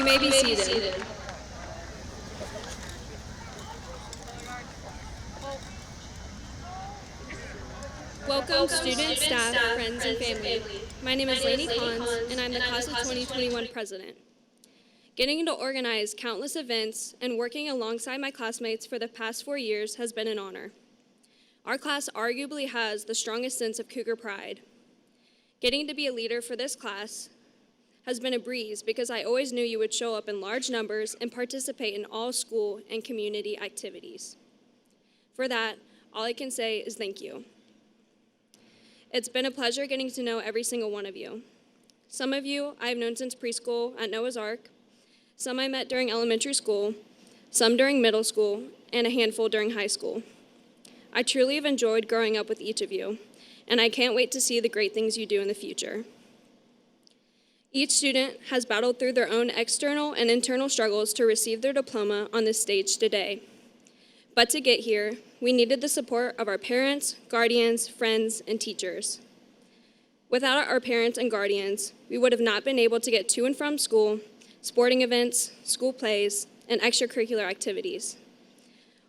You may be seated. Welcome, students, staff, friends, and family. My name is Lainey Collins, and I'm the Class of 2021 President. Getting to organize countless events and working alongside my classmates for the past 4 years has been an honor. Our class arguably has the strongest sense of Cougar pride. Getting to be a leader for this class has been a breeze because I always knew you would show up in large numbers and participate in all school and community activities. For that, all I can say is thank you. It's been a pleasure getting to know every single one of you. Some of you I've known since preschool at Noah's Ark, some I met during elementary school, some during middle school, and a handful during high school. I truly have enjoyed growing up with each of you, and I can't wait to see the great things you do in the future. Each student has battled through their own external and internal struggles to receive their diploma on this stage today. But to get here, we needed the support of our parents, guardians, friends, and teachers. Without our parents and guardians, we would have not been able to get to and from school, sporting events, school plays, and extracurricular activities.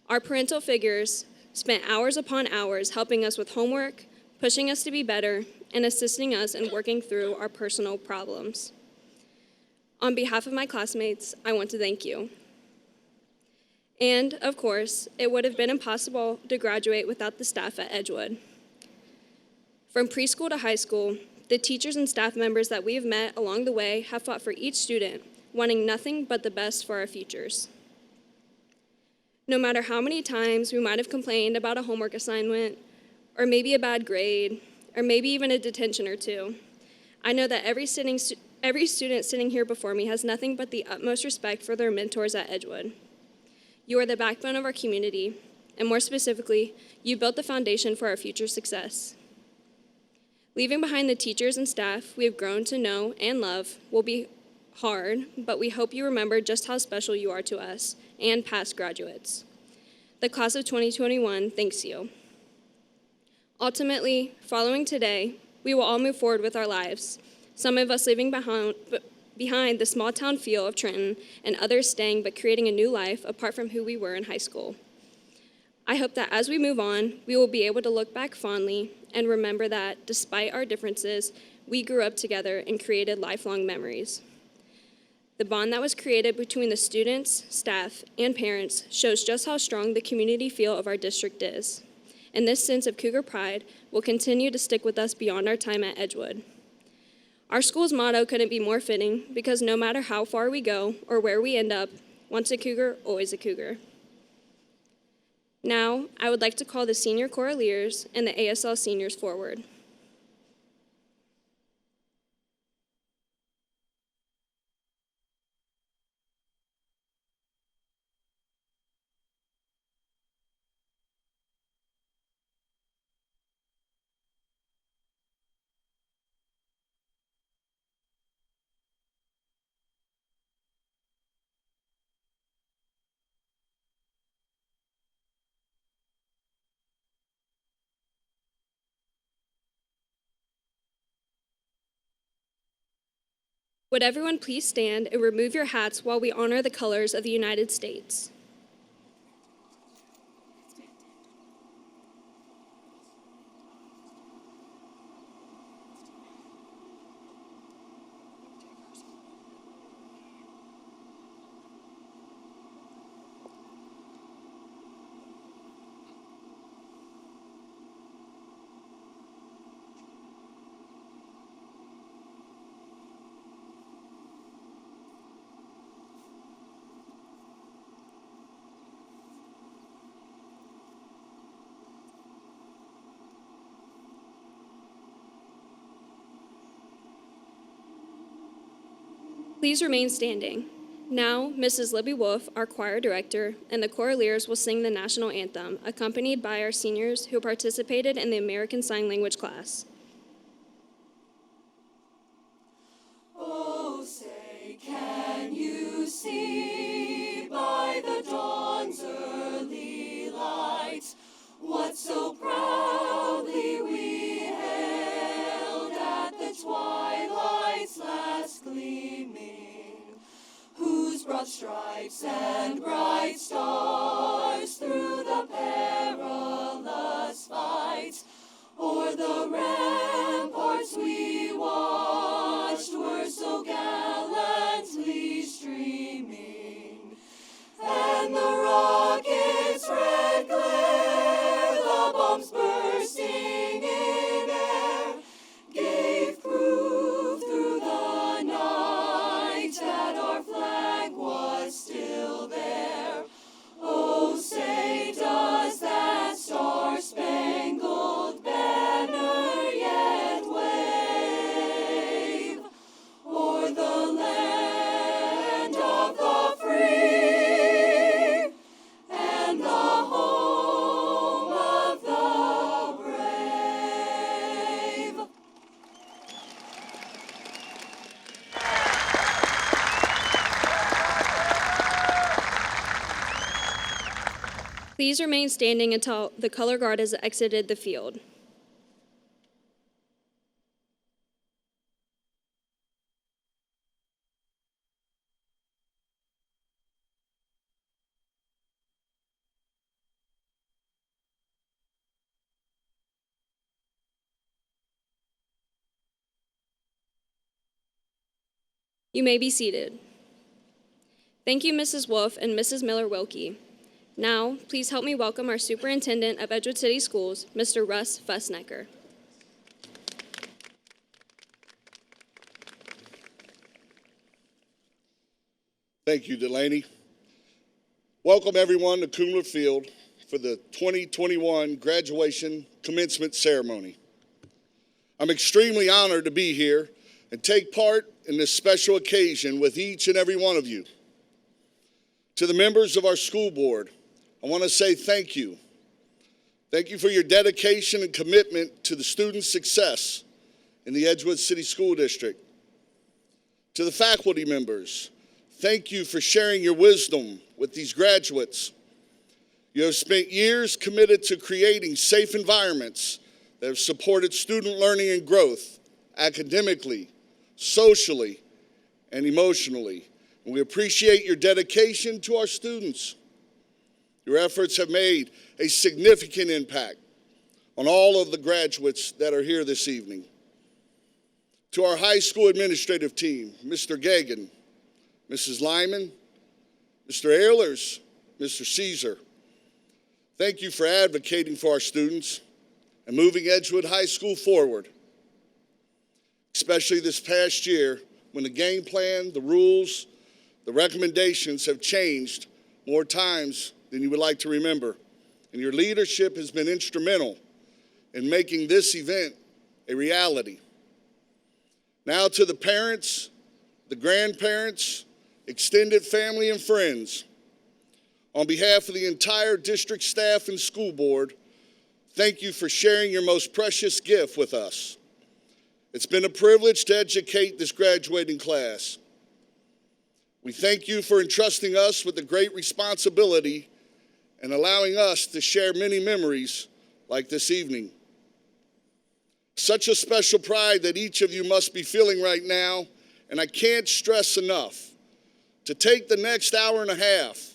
Our parental figures spent hours upon hours helping us with homework, pushing us to be better, and assisting us in working through our personal problems. On behalf of my classmates, I want to thank you. And, of course, it would have been impossible to graduate without the staff at Edgewood. From preschool to high school, the teachers and staff members that we have met along the way have fought for each student, wanting nothing but the best for our futures. No matter how many times we might have complained about a homework assignment, or maybe a bad grade, or maybe even a detention or two, I know that every student sitting here before me has nothing but the utmost respect for their mentors at Edgewood. You are the backbone of our community, and more specifically, you built the foundation for our future success. Leaving behind the teachers and staff we have grown to know and love will be hard, but we hope you remember just how special you are to us and past graduates. The class of 2021 thanks you. Ultimately, following today, we will all move forward with our lives, some of us leaving behind the small town feel of Trenton, and others staying but creating a new life apart from who we were in high school. I hope that as we move on, we will be able to look back fondly and remember that, despite our differences, we grew up together and created lifelong memories. The bond that was created between the students, staff, and parents shows just how strong the community feel of our district is. And this sense of Cougar pride will continue to stick with us beyond our time at Edgewood. Our school's motto couldn't be more fitting because no matter how far we go or where we end up, once a Cougar, always a Cougar. Now, I would like to call the senior choraleers and the ASL seniors forward. Would everyone please stand and remove your hats while we honor the colors of the United States? Please remain standing. Now, Mrs. Libby Wolf, our choir director, and the choraleers will sing the national anthem, accompanied by our seniors who participated in the American Sign Language class. Oh, say, can you see by the dawn's early light what so proudly we hailed at the twilight's last gleaming? Who broad stripes and bright stars through the perilous fight. O'er the ramparts we watched were so gallantly streaming, and the rocket's red glare, the bombs bursting in air, gave proof through the night that our flag was still there. Oh, say does that star-spangled banner yet wave o'er the land of the free and the home of the brave? Please remain standing until the color guard has exited the field. You may be seated. Thank you, Mrs. Wolf and Mrs. Miller-Wilkie. Now, please help me welcome our Superintendent of Edgewood City Schools, Mr. Russ Fussnecker. Thank you, Delaney. Welcome everyone to Kumler Field for the 2021 graduation commencement ceremony. I'm extremely honored to be here and take part in this special occasion with each and every one of you. To the members of our school board, I want to say thank you. Thank you for your dedication and commitment to the students' success in the Edgewood City School District. To the faculty members, thank you for sharing your wisdom with these graduates. You have spent years committed to creating safe environments that have supported student learning and growth academically, socially, and emotionally. And we appreciate your dedication to our students. Your efforts have made a significant impact on all of the graduates that are here this evening. To our high school administrative team, Mr. Gagan, Mrs. Lyman, Mr. Ehlers, Mr. Caesar, thank you for advocating for our students and moving Edgewood High School forward, especially this past year when the game plan, the rules, the recommendations have changed more times than you would like to remember. And your leadership has been instrumental in making this event a reality. Now to the parents, the grandparents, extended family and friends, on behalf of the entire district staff and school board, thank you for sharing your most precious gift with us. It's been a privilege to educate this graduating class. We thank you for entrusting us with the great responsibility and allowing us to share many memories like this evening. Such a special pride that each of you must be feeling right now, and I can't stress enough to take the next hour and a half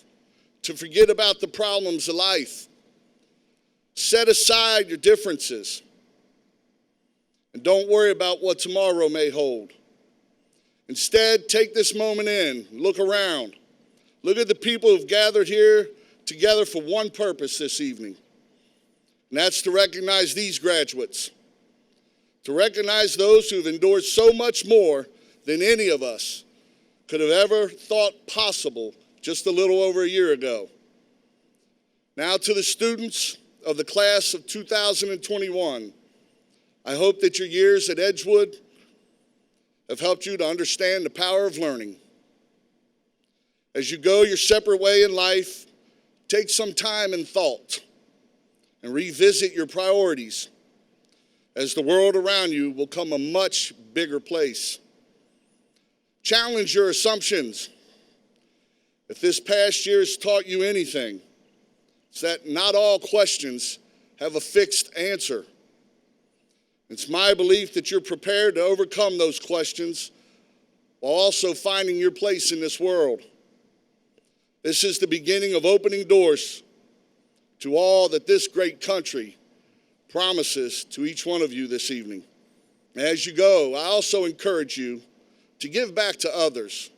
to forget about the problems of life. Set aside your differences and don't worry about what tomorrow may hold. Instead, take this moment in, look around. Look at the people who've gathered here together for one purpose this evening, and that's to recognize these graduates, to recognize those who've endured so much more than any of us could have ever thought possible just a little over a year ago. Now to the students of the class of 2021, I hope that your years at Edgewood have helped you to understand the power of learning. As you go your separate way in life, take some time and thought and revisit your priorities, as the world around you will become a much bigger place. Challenge your assumptions. If this past year has taught you anything, it's that not all questions have a fixed answer. It's my belief that you're prepared to overcome those questions while also finding your place in this world. This is the beginning of opening doors to all that this great country promises to each one of you this evening. As you go, I also encourage you to give back to others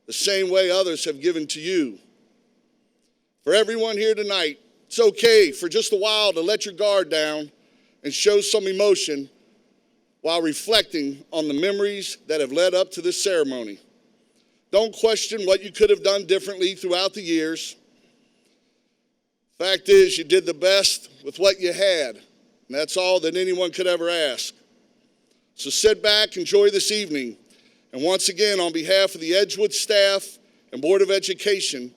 the same way others have given to you. For everyone here tonight, it's okay for just a while to let your guard down and show some emotion while reflecting on the memories that have led up to this ceremony. Don't question what you could have done differently throughout the years. Fact is, you did the best with what you had, and that's all that anyone could ever ask. So sit back, enjoy this evening, and once again, on behalf of the Edgewood staff and Board of Education,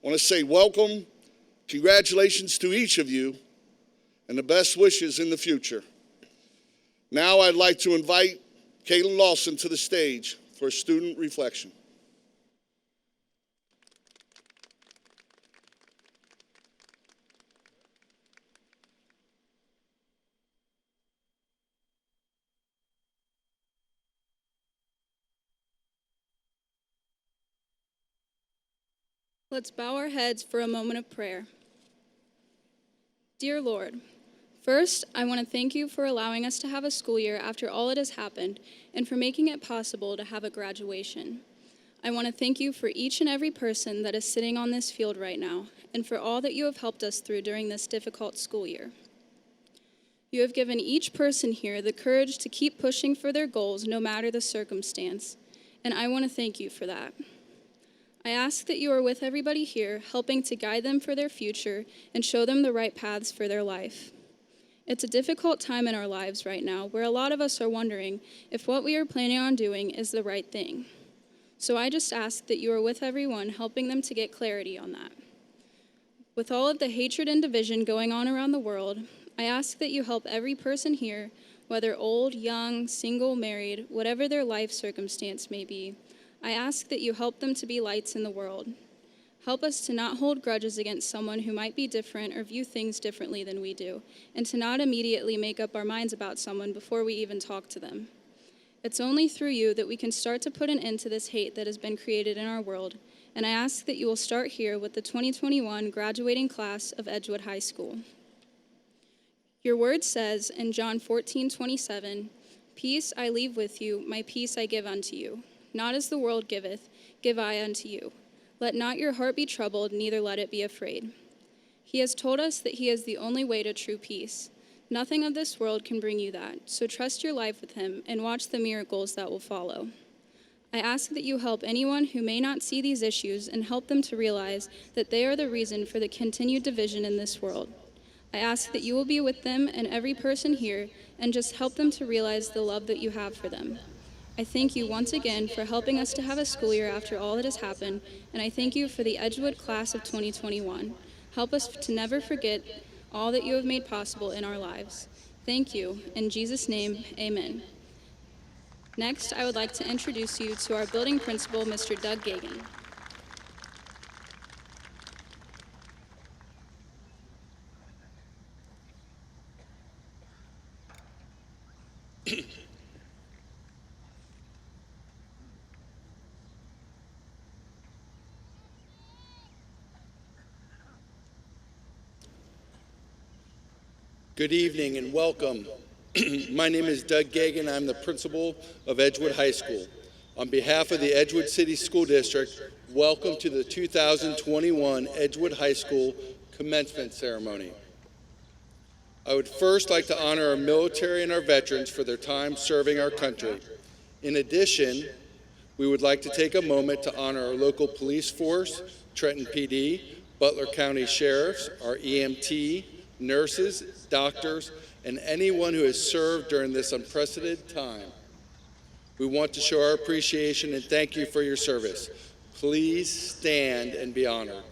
I want to say welcome, congratulations to each of you, and the best wishes in the future. Now I'd like to invite Caitlin Lawson to the stage for a student reflection. Let's bow our heads for a moment of prayer. Dear Lord, first, I want to thank you for allowing us to have a school year after all it has happened and for making it possible to have a graduation. I want to thank you for each and every person that is sitting on this field right now and for all that you have helped us through during this difficult school year. You have given each person here the courage to keep pushing for their goals no matter the circumstance, and I want to thank you for that. I ask that you are with everybody here, helping to guide them for their future and show them the right paths for their life. It's a difficult time in our lives right now where a lot of us are wondering if what we are planning on doing is the right thing. So I just ask that you are with everyone, helping them to get clarity on that. With all of the hatred and division going on around the world, I ask that you help every person here, whether old, young, single, married, whatever their life circumstance may be, I ask that you help them to be lights in the world. Help us to not hold grudges against someone who might be different or view things differently than we do, and to not immediately make up our minds about someone before we even talk to them. It's only through you that we can start to put an end to this hate that has been created in our world, and I ask that you will start here with the 2021 graduating class of Edgewood High School. Your word says in John 14:27, "Peace I leave with you, my peace I give unto you. Not as the world giveth, give I unto you. Let not your heart be troubled, neither let it be afraid." He has told us that he is the only way to true peace. Nothing of this world can bring you that, so trust your life with him and watch the miracles that will follow. I ask that you help anyone who may not see these issues and help them to realize that they are the reason for the continued division in this world. I ask that you will be with them and every person here and just help them to realize the love that you have for them. I thank you once again for helping us to have a school year after all that has happened, and I thank you for the Edgewood class of 2021. Help us to never forget all that you have made possible in our lives. Thank you. In Jesus' name, amen. Next, I would like to introduce you to our building principal, Mr. Doug Gagan. Good evening and welcome. My name is Doug Gagan. I'm the principal of Edgewood High School. On behalf of the Edgewood City School District, welcome to the 2021 Edgewood High School Commencement Ceremony. I would first like to honor our military and our veterans for their time serving our country. In addition, we would like to take a moment to honor our local police force, Trenton PD, Butler County Sheriffs, our EMT, nurses, doctors, and anyone who has served during this unprecedented time. We want to show our appreciation and thank you for your service. Please stand and be honored.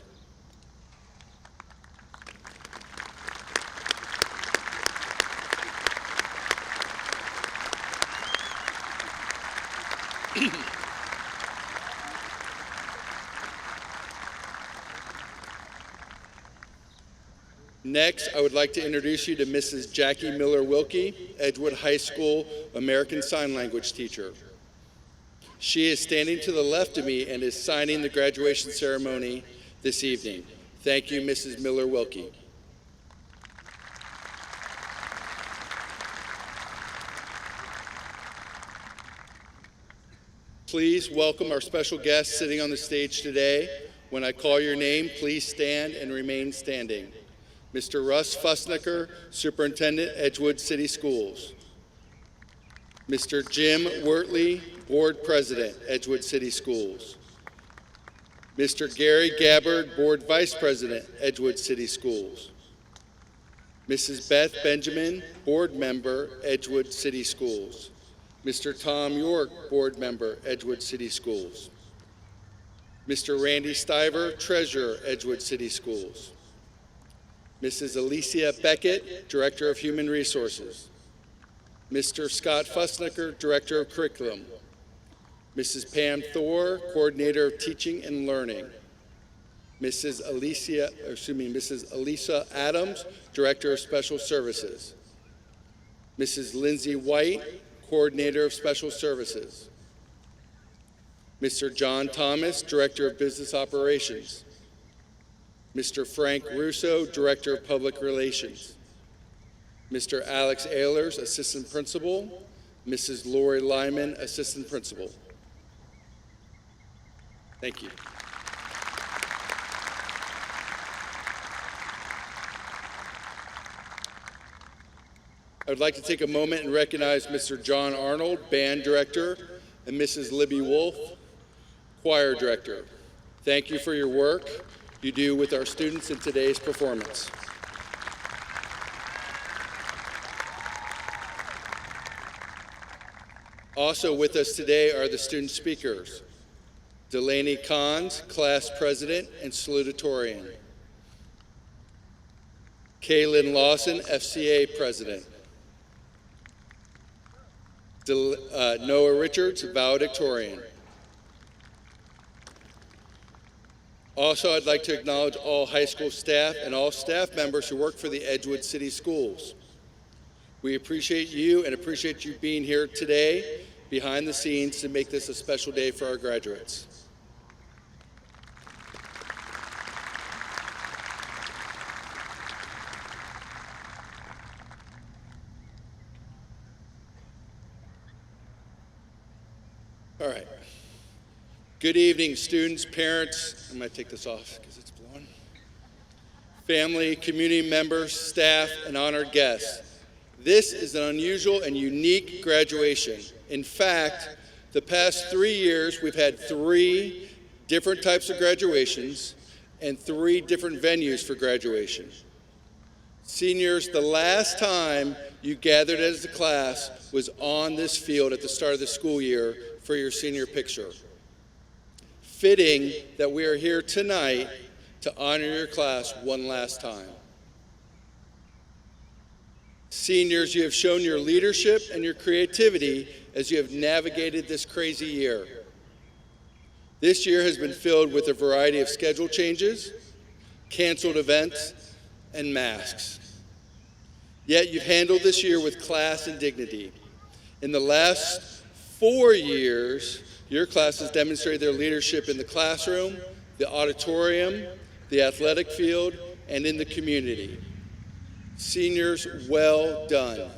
Next, I would like to introduce you to Mrs. Jackie Miller-Wilkie, Edgewood High School American Sign Language teacher. She is standing to the left of me and is signing the graduation ceremony this evening. Thank you, Mrs. Miller-Wilkie. Please welcome our special guests sitting on the stage today. When I call your name, please stand and remain standing. Mr. Russ Fussnicker, Superintendent, Edgewood City Schools. Mr. Jim Wertley, Board President, Edgewood City Schools. Mr. Gary Gabbard, Board Vice President, Edgewood City Schools. Mrs. Beth Benjamin, Board Member, Edgewood City Schools. Mr. Tom York, Board Member, Edgewood City Schools. Mr. Randy Stiver, Treasurer, Edgewood City Schools. Mrs. Alicia Beckett, Director of Human Resources. Mr. Scott Fussnicker, Director of Curriculum. Mrs. Pam Thor, Coordinator of Teaching and Learning. Mrs. Elisa Adams, Director of Special Services. Mrs. Lindsay White, Coordinator of Special Services. Mr. John Thomas, Director of Business Operations. Mr. Frank Russo, Director of Public Relations. Mr. Alex Ehlers, Assistant Principal. Mrs. Lori Lyman, Assistant Principal. Thank you. I would like to take a moment and recognize Mr. John Arnold, Band Director, and Mrs. Libby Wolf, Choir Director. Thank you for your work you do with our students in today's performance. Also with us today are the student speakers. Delaney Kahns, Class President and Salutatorian. Kaylin Lawson, FCA President. Noah Richards, Valedictorian. Also, I'd like to acknowledge all high school staff and all staff members who work for the Edgewood City Schools. We appreciate you and appreciate you being here today behind the scenes to make this a special day for our graduates. All right. Good evening, students, parents. I'm going to take this off because it's blowing. Family, community members, staff, and honored guests. This is an unusual and unique graduation. In fact, the past 3 years, we've had 3 different types of graduations and 3 different venues for graduation. Seniors, the last time you gathered as a class was on this field at the start of the school year for your senior picture. Fitting that we are here tonight to honor your class one last time. Seniors, you have shown your leadership and your creativity as you have navigated this crazy year. This year has been filled with a variety of schedule changes, canceled events, and masks. Yet you've handled this year with class and dignity. In the last 4 years, your class has demonstrated their leadership in the classroom, the auditorium, the athletic field, and in the community. Seniors, well done.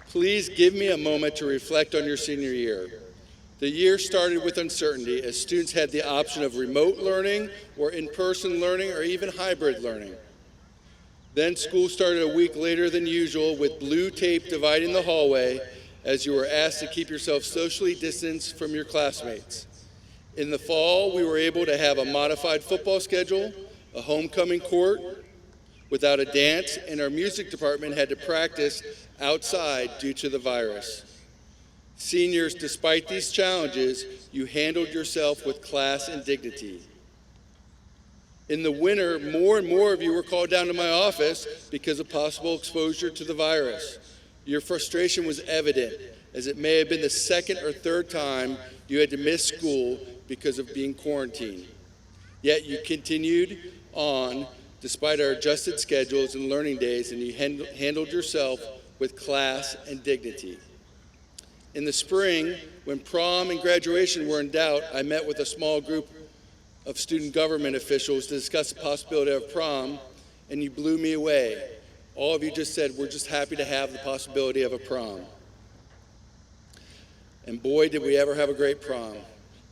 Please give me a moment to reflect on your senior year. The year started with uncertainty as students had the option of remote learning or in-person learning or even hybrid learning. Then school started a week later than usual with blue tape dividing the hallway as you were asked to keep yourself socially distanced from your classmates. In the fall, we were able to have a modified football schedule, a homecoming court without a dance, and our music department had to practice outside due to the virus. Seniors, despite these challenges, you handled yourself with class and dignity. In the winter, more and more of you were called down to my office because of possible exposure to the virus. Your frustration was evident, as it may have been the second or third time you had to miss school because of being quarantined. Yet you continued on despite our adjusted schedules and learning days, and you handled yourself with class and dignity. In the spring, when prom and graduation were in doubt, I met with a small group of student government officials to discuss the possibility of prom, and you blew me away. All of you just said, we're just happy to have the possibility of a prom. And boy, did we ever have a great prom.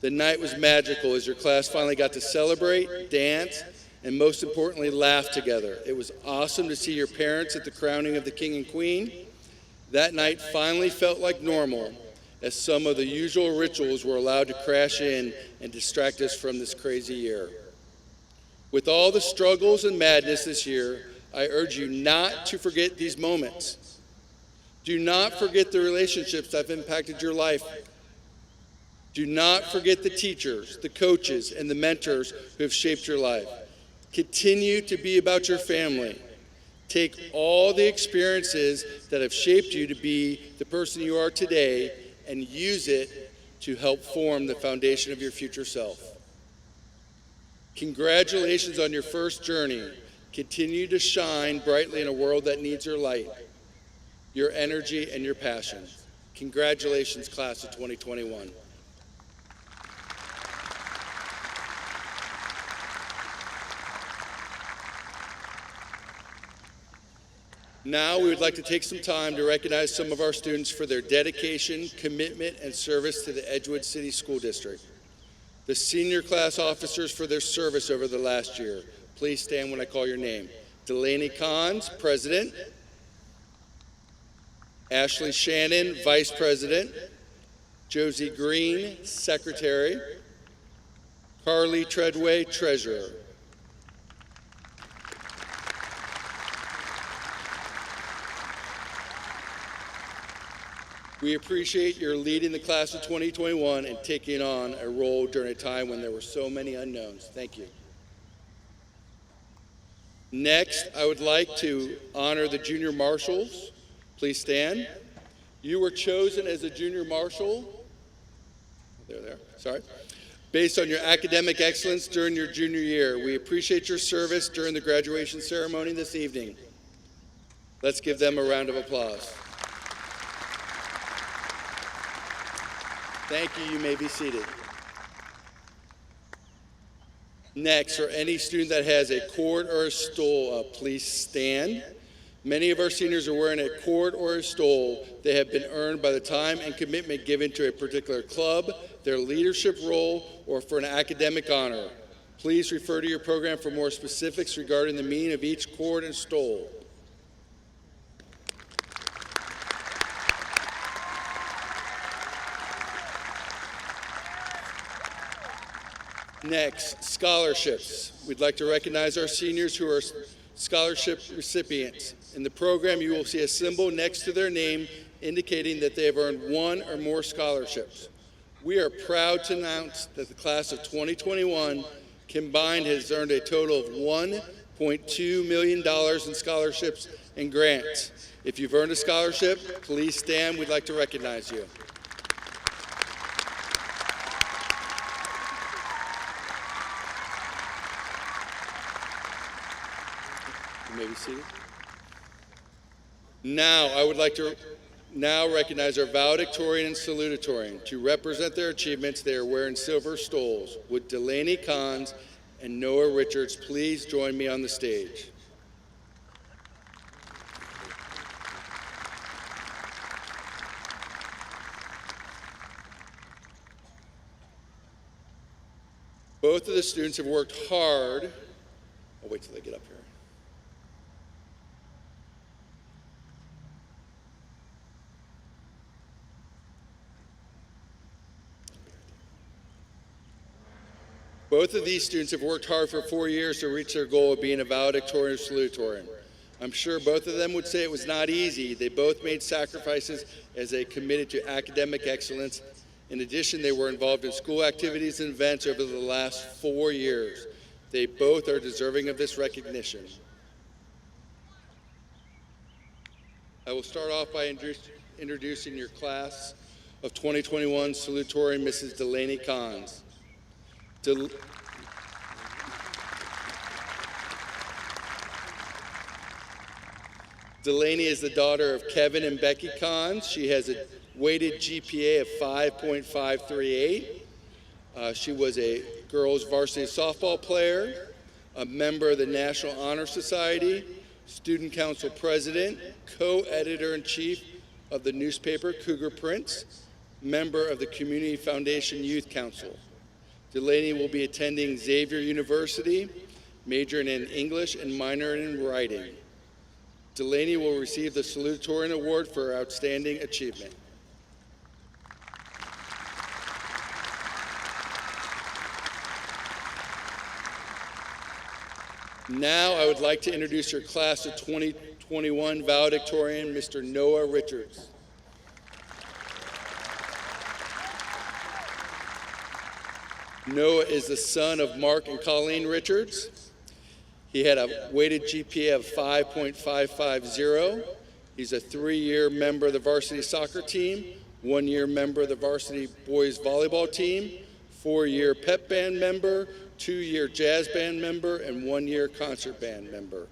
The night was magical as your class finally got to celebrate, dance, and most importantly, laugh together. It was awesome to see your parents at the crowning of the king and queen. That night finally felt like normal, as some of the usual rituals were allowed to crash in and distract us from this crazy year. With all the struggles and madness this year, I urge you not to forget these moments. Do not forget the relationships that have impacted your life. Do not forget the teachers, the coaches, and the mentors who have shaped your life. Continue to be about your family. Take all the experiences that have shaped you to be the person you are today and use it to help form the foundation of your future self. Congratulations on your first journey. Continue to shine brightly in a world that needs your light, your energy, and your passion. Congratulations, class of 2021. Now we would like to take some time to recognize some of our students for their dedication, commitment, and service to the Edgewood City School District. The senior class officers for their service over the last year. Please stand when I call your name. Delaney Kahns, President. Ashley Shannon, Vice President. Josie Green, Secretary. Carly Treadway, Treasurer. We appreciate your leading the class of 2021 and taking on a role during a time when there were so many unknowns. Thank you. Next, I would like to honor the junior marshals. Please stand. You were chosen as a junior marshal. Sorry. Based on your academic excellence during your junior year. We appreciate your service during the graduation ceremony this evening. Let's give them a round of applause. Thank you. You may be seated. Next, for any student that has a cord or a stole, please stand. Many of our seniors are wearing a cord or a stole. They have been earned by the time and commitment given to a particular club, their leadership role, or for an academic honor. Please refer to your program for more specifics regarding the meaning of each cord and stole. Next, scholarships. We'd like to recognize our seniors who are scholarship recipients. In the program, you will see a symbol next to their name indicating that they have earned one or more scholarships. We are proud to announce that the class of 2021 combined has earned a total of $1.2 million in scholarships and grants. If you've earned a scholarship, please stand. We'd like to recognize you. You may be seated. Now, I would like to recognize our Valedictorian and Salutatorian. To represent their achievements, they are wearing silver stoles. Would Delaney Kahns and Noah Richards please join me on the stage? Both of the students have worked hard. I'll wait till they get up here. Both of these students have worked hard for 4 years to reach their goal of being a valedictorian or salutatorian. I'm sure both of them would say it was not easy. They both made sacrifices as they committed to academic excellence. In addition, they were involved in school activities and events over the last 4 years. They both are deserving of this recognition. I will start off by introducing your class of 2021 salutatorian, Mrs. Delaney Kahns. Delaney is the daughter of Kevin and Becky Cons. She has a weighted GPA of 5.538. She was a girls varsity softball player, a member of the National Honor Society, student council president, co-editor-in-chief of the newspaper Cougar Prints, member of the Community Foundation Youth Council. Delaney will be attending Xavier University, majoring in English and minoring in writing. Delaney will receive the Salutatorian Award for Outstanding Achievement. Now I would like to introduce your class of 2021 valedictorian, Mr. Noah Richards. Noah is the son of Mark and Colleen Richards. He had a weighted GPA of 5.550. He's a 3-year member of the varsity soccer team, 1-year member of the varsity boys volleyball team, 4-year pep band member, 2-year jazz band member, and 1-year concert band member.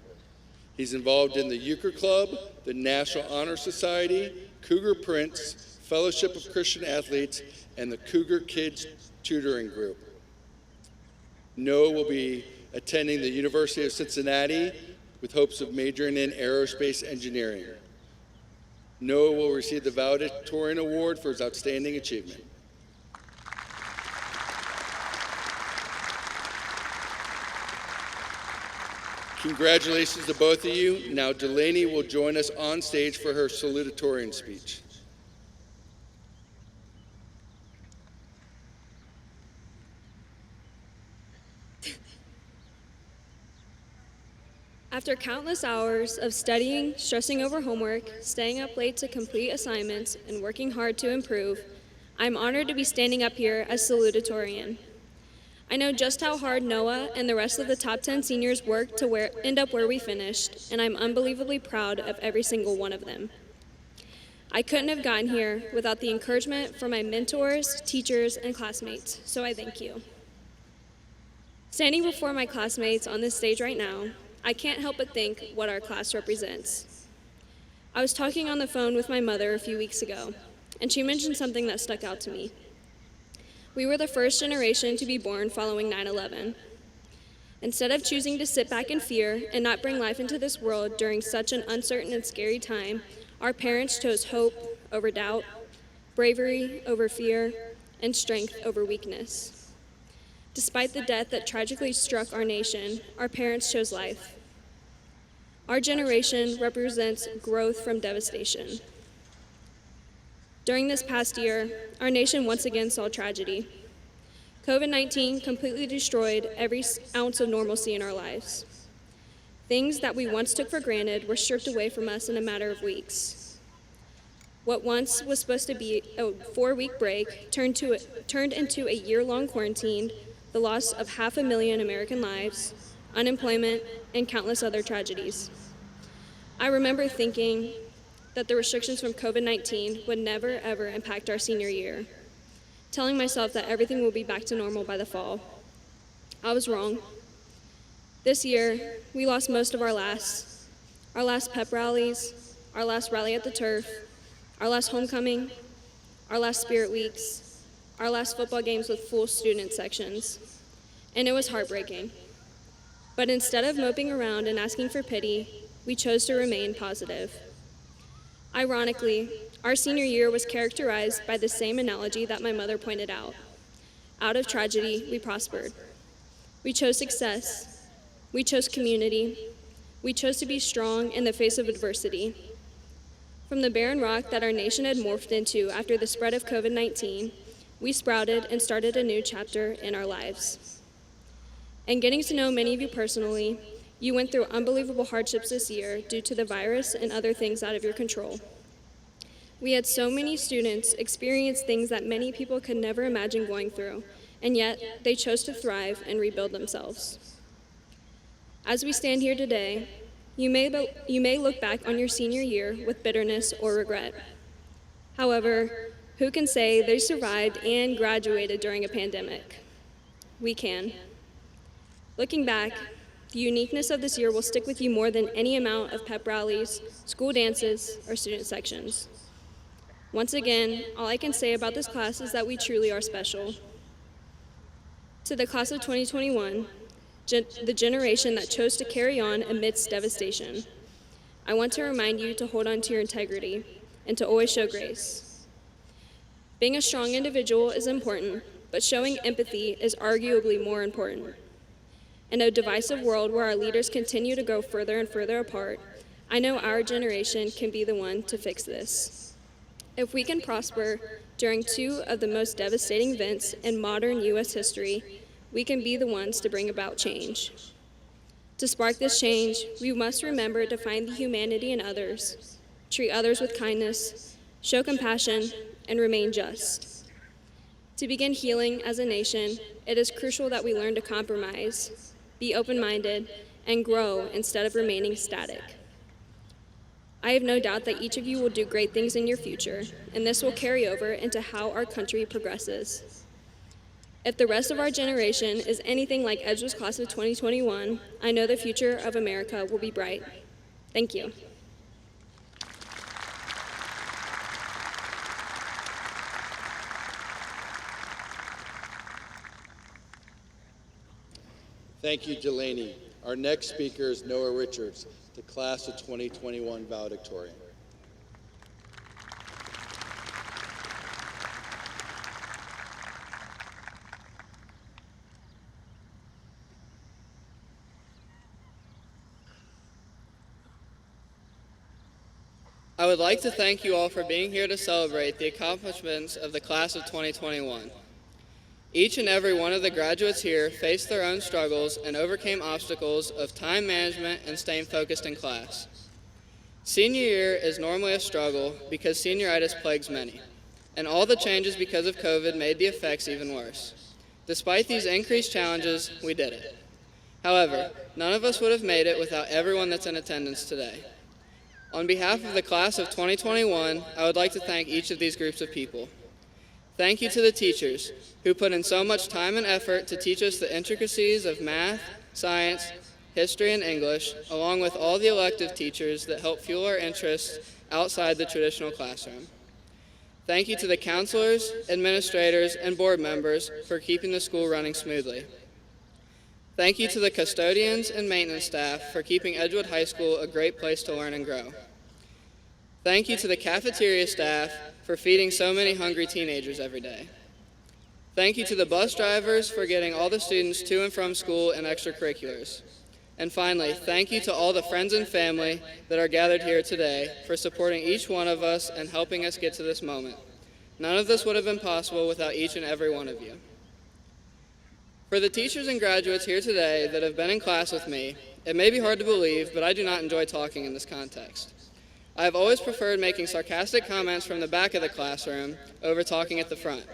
He's involved in the Euchre Club, the National Honor Society, Cougar Prints, Fellowship of Christian Athletes, and the Cougar Kids Tutoring Group. Noah will be attending the University of Cincinnati with hopes of majoring in aerospace engineering. Noah will receive the Valedictorian Award for his outstanding achievement. Congratulations to both of you. Now Delaney will join us on stage for her salutatorian speech. After countless hours of studying, stressing over homework, staying up late to complete assignments, and working hard to improve, I'm honored to be standing up here as salutatorian. I know just how hard Noah and the rest of the top 10 seniors worked to end up where we finished, and I'm unbelievably proud of every single one of them. I couldn't have gotten here without the encouragement from my mentors, teachers, and classmates, so I thank you. Standing before my classmates on this stage right now, I can't help but think what our class represents. I was talking on the phone with my mother a few weeks ago, and she mentioned something that stuck out to me. We were the first generation to be born following 9/11. Instead of choosing to sit back in fear and not bring life into this world during such an uncertain and scary time, our parents chose hope over doubt, bravery over fear, and strength over weakness. Despite the death that tragically struck our nation, our parents chose life. Our generation represents growth from devastation. During this past year, our nation once again saw tragedy. COVID-19 completely destroyed every ounce of normalcy in our lives. Things that we once took for granted were stripped away from us in a matter of weeks. What once was supposed to be a 4-week break turned into a year-long quarantine, the loss of 500,000 American lives, unemployment, and countless other tragedies. I remember thinking that the restrictions from COVID-19 would never, ever impact our senior year, telling myself that everything will be back to normal by the fall. I was wrong. This year, we lost most of our last pep rallies, our last rally at the turf, our last homecoming, our last spirit weeks, our last football games with full student sections, and it was heartbreaking. But instead of moping around and asking for pity, we chose to remain positive. Ironically, our senior year was characterized by the same analogy that my mother pointed out. Out of tragedy, we prospered. We chose success. We chose community. We chose to be strong in the face of adversity. From the barren rock that our nation had morphed into after the spread of COVID-19, we sprouted and started a new chapter in our lives. And getting to know many of you personally, you went through unbelievable hardships this year due to the virus and other things out of your control. We had so many students experience things that many people could never imagine going through, and yet they chose to thrive and rebuild themselves. As we stand here today, you may look back on your senior year with bitterness or regret. However, who can say they survived and graduated during a pandemic? We can. Looking back, The uniqueness of this year will stick with you more than any amount of pep rallies, school dances, or student sections. Once again, all I can say about this class is that we truly are special. To the class of 2021, the generation that chose to carry on amidst devastation, I want to remind you to hold on to your integrity and to always show grace. Being a strong individual is important, but showing empathy is arguably more important. In a divisive world where our leaders continue to go further and further apart, I know our generation can be the one to fix this. If we can prosper during two of the most devastating events in modern U.S. history, we can be the ones to bring about change. To spark this change, we must remember to find the humanity in others, treat others with kindness, show compassion, and remain just. To begin healing as a nation, it is crucial that we learn to compromise, be open-minded, and grow instead of remaining static. I have no doubt that each of you will do great things in your future, and this will carry over into how our country progresses. If the rest of our generation is anything like Edgewood's class of 2021, I know the future of America will be bright. Thank you. Thank you, Delaney. Our next speaker is Noah Richards, the class of 2021 valedictorian. I would like to thank you all for being here to celebrate the accomplishments of the class of 2021. Each and every one of the graduates here faced their own struggles and overcame obstacles of time management and staying focused in class. Senior year is normally a struggle because senioritis plagues many, and all the changes because of COVID made the effects even worse. Despite these increased challenges, we did it. However, none of us would have made it without everyone that's in attendance today. On behalf of the class of 2021, I would like to thank each of these groups of people. Thank you to the teachers who put in so much time and effort to teach us the intricacies of math, science, history, and English, along with all the elective teachers that help fuel our interests outside the traditional classroom. Thank you to the counselors, administrators, and board members for keeping the school running smoothly. Thank you to the custodians and maintenance staff for keeping Edgewood High School a great place to learn and grow. Thank you to the cafeteria staff for feeding so many hungry teenagers every day. Thank you to the bus drivers for getting all the students to and from school and extracurriculars. And finally, thank you to all the friends and family that are gathered here today for supporting each one of us and helping us get to this moment. None of this would have been possible without each and every one of you. For the teachers and graduates here today that have been in class with me, it may be hard to believe, but I do not enjoy talking in this context. I have always preferred making sarcastic comments from the back of the classroom over talking at the front.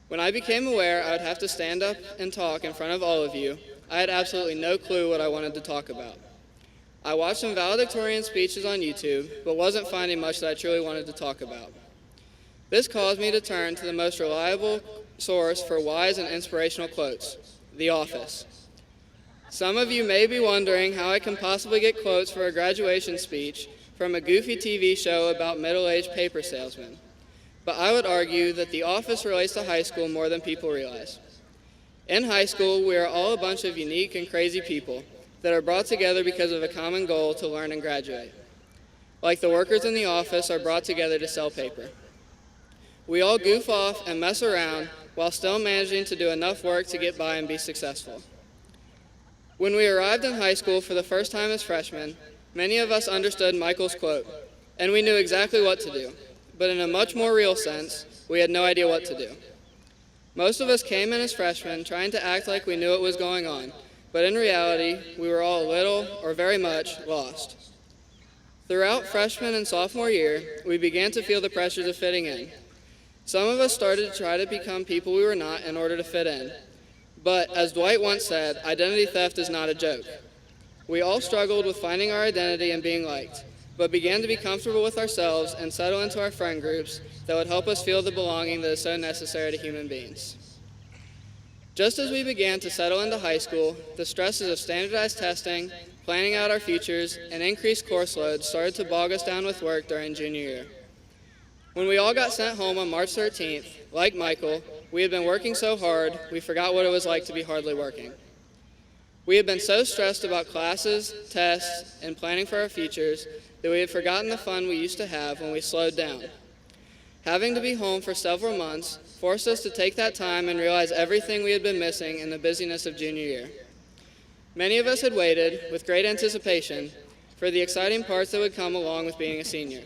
When I became aware I would have to stand up and talk in front of all of you, I had absolutely no clue what I wanted to talk about. I watched some valedictorian speeches on YouTube, but wasn't finding much that I truly wanted to talk about. This caused me to turn to the most reliable source for wise and inspirational quotes, The Office. Some of you may be wondering how I can possibly get quotes for a graduation speech from a goofy TV show about middle-aged paper salesmen. But I would argue that The Office relates to high school more than people realize. In high school, we are all a bunch of unique and crazy people that are brought together because of a common goal to learn and graduate. Like the workers in the office are brought together to sell paper. We all goof off and mess around while still managing to do enough work to get by and be successful. When we arrived in high school for the first time as freshmen, many of us understood Michael's quote, and we knew exactly what to do. But in a much more real sense, we had no idea what to do. Most of us came in as freshmen trying to act like we knew what was going on, but in reality, we were all a little, or very much, lost. Throughout freshman and sophomore year, we began to feel the pressures of fitting in. Some of us started to try to become people we were not in order to fit in. But, as Dwight once said, identity theft is not a joke. We all struggled with finding our identity and being liked, but began to be comfortable with ourselves and settle into our friend groups that would help us feel the belonging that is so necessary to human beings. Just as we began to settle into high school, the stresses of standardized testing, planning out our futures, and increased course loads started to bog us down with work during junior year. When we all got sent home on March 13th, like Michael, we had been working so hard, we forgot what it was like to be hardly working. We had been so stressed about classes, tests, and planning for our futures that we had forgotten the fun we used to have when we slowed down. Having to be home for several months forced us to take that time and realize everything we had been missing in the busyness of junior year. Many of us had waited, with great anticipation, for the exciting parts that would come along with being a senior.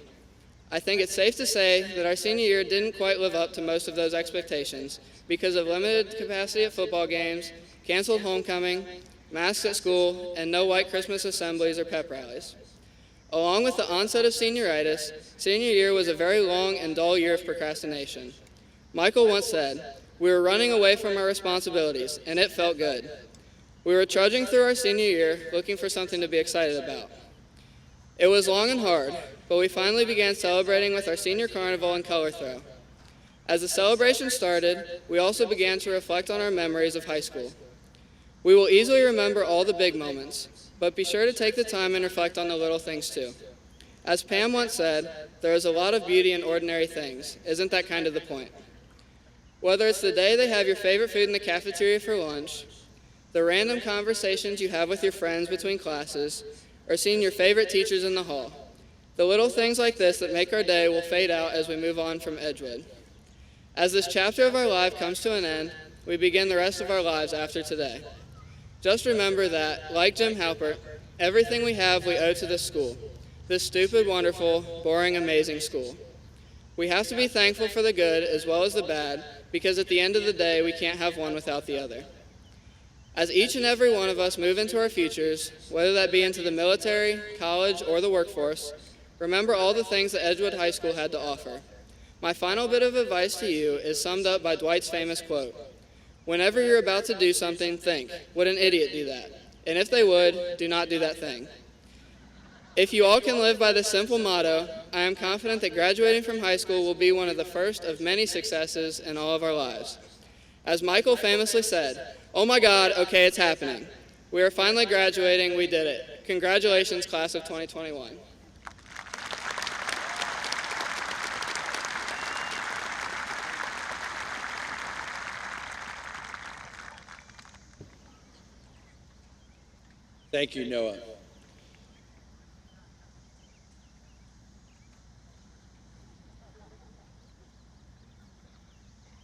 I think it's safe to say that our senior year didn't quite live up to most of those expectations because of limited capacity at football games, canceled homecoming, masks at school, and no white Christmas assemblies or pep rallies. Along with the onset of senioritis, senior year was a very long and dull year of procrastination. Michael once said, "We were running away from our responsibilities, and it felt good." We were trudging through our senior year looking for something to be excited about. It was long and hard, but we finally began celebrating with our senior carnival and color throw. As the celebration started, we also began to reflect on our memories of high school. We will easily remember all the big moments, but be sure to take the time and reflect on the little things too. As Pam once said, there is a lot of beauty in ordinary things. Isn't that kind of the point? Whether it's the day they have your favorite food in the cafeteria for lunch, the random conversations you have with your friends between classes, or seeing your favorite teachers in the hall, the little things like this that make our day will fade out as we move on from Edgewood. As this chapter of our life comes to an end, we begin the rest of our lives after today. Just remember that, like Jim Halpert, everything we have we owe to this school, this stupid, wonderful, boring, amazing school. We have to be thankful for the good as well as the bad, because at the end of the day, we can't have one without the other. As each and every one of us move into our futures, whether that be into the military, college, or the workforce, remember all the things that Edgewood High School had to offer. My final bit of advice to you is summed up by Dwight's famous quote: "Whenever you're about to do something, think, would an idiot do that? And if they would, do not do that thing." If you all can live by this simple motto, I am confident that graduating from high school will be one of the first of many successes in all of our lives. As Michael famously said, "Oh my God, okay, it's happening. We are finally graduating, we did it. Congratulations, class of 2021. Thank you, Noah.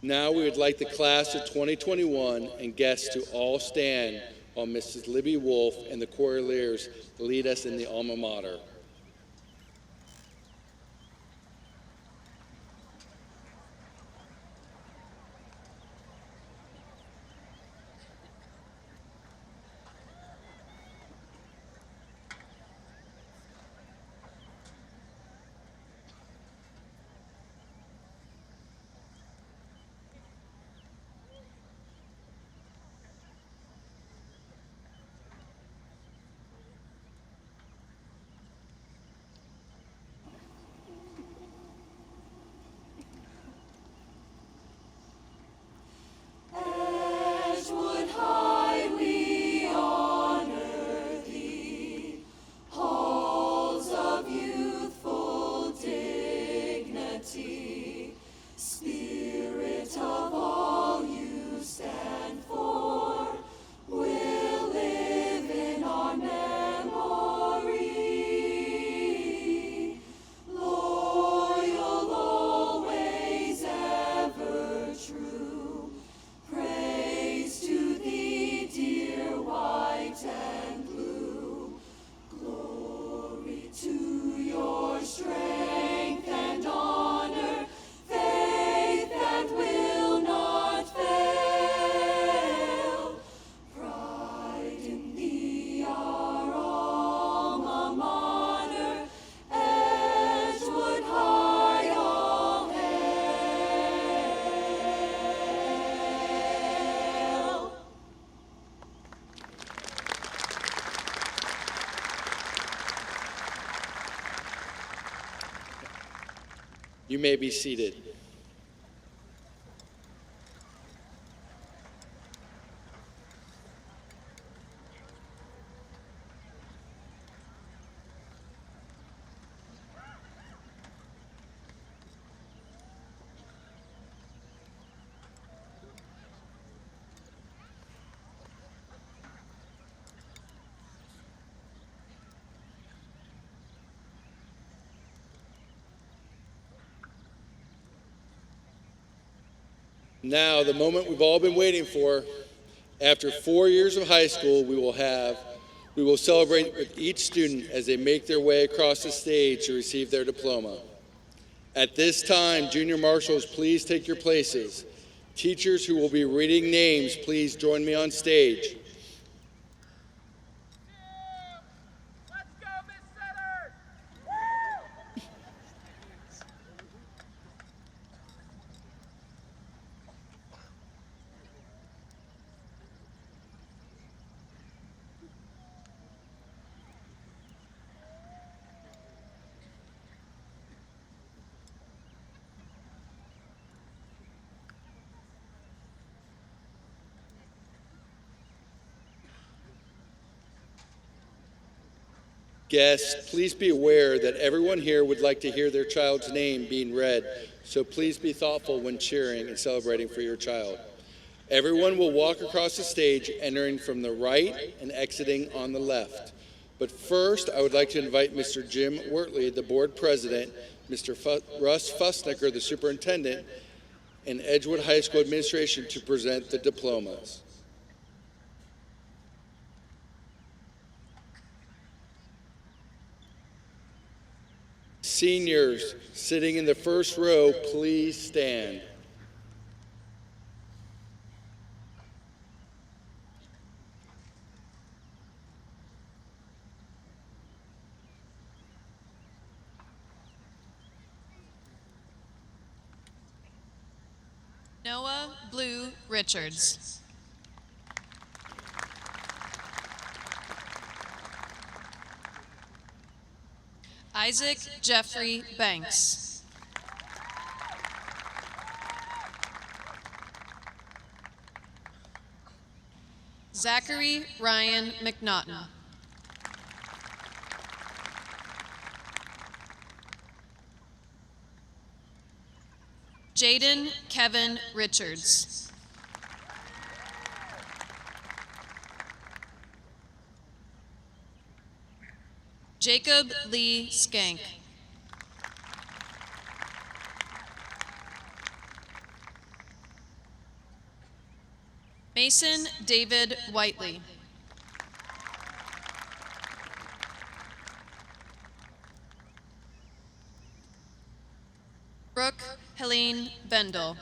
Now we would like the class of 2021 and guests to all stand while Mrs. Libby Wolf and the Choraleers lead us in the Alma Mater. Edgewood High, we honor thee, halls of youthful dignity, spirit of all you stand for, will live in our memory. Loyal, always, ever true, praise to thee, dear white and blue. Glory to your strength and honor, faith that will not fail. Pride in thee, our alma mater, Edgewood High, all hail. You may be seated. Now, the moment we've all been waiting for. After 4 years of high school, we will celebrate with each student as they make their way across the stage to receive their diploma. At this time, junior marshals, please take your places. Teachers who will be reading names, please join me on stage. Guests, please be aware that everyone here would like to hear their child's name being read, so please be thoughtful when cheering and celebrating for your child. Everyone will walk across the stage, entering from the right and exiting on the left. But first, I would like to invite Mr. Jim Wortley, the board president, Mr. Russ Fussnicker, the superintendent, and Edgewood High School administration to present the diplomas. Seniors sitting in the first row, please stand. Noah Blue Richards. Isaac Jeffrey Banks. Zachary Ryan McNaughton. Jaden Kevin Richards. Jacob Lee Skank. Mason David Whiteley. Brooke Helene Bendel.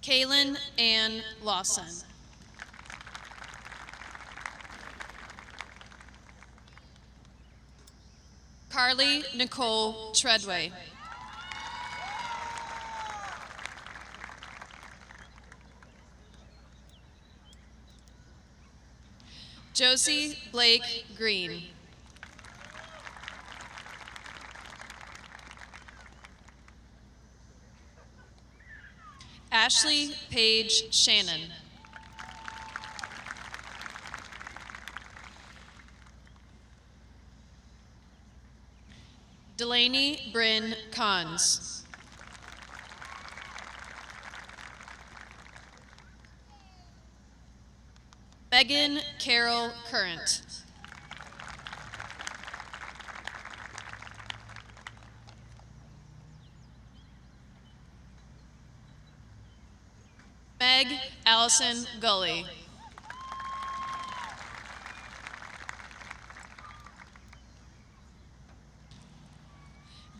Kaylin Ann Lawson. Carly Nicole Treadway. Josie Blake Green. Ashley Paige Shannon. Delaney Bryn Cons. Megan Carol Current. Meg Allison Gully.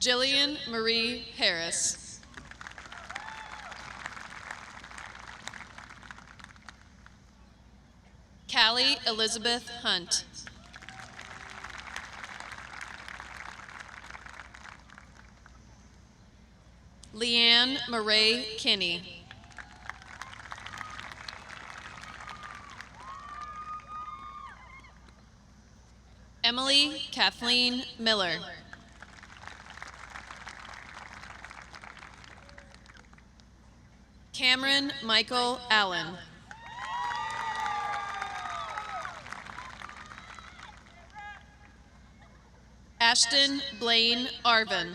Jillian Marie Harris. Callie Elizabeth Hunt. Leanne Murray Kinney. Emily Kathleen Miller. Cameron Michael Allen. Ashton Blaine Arvin.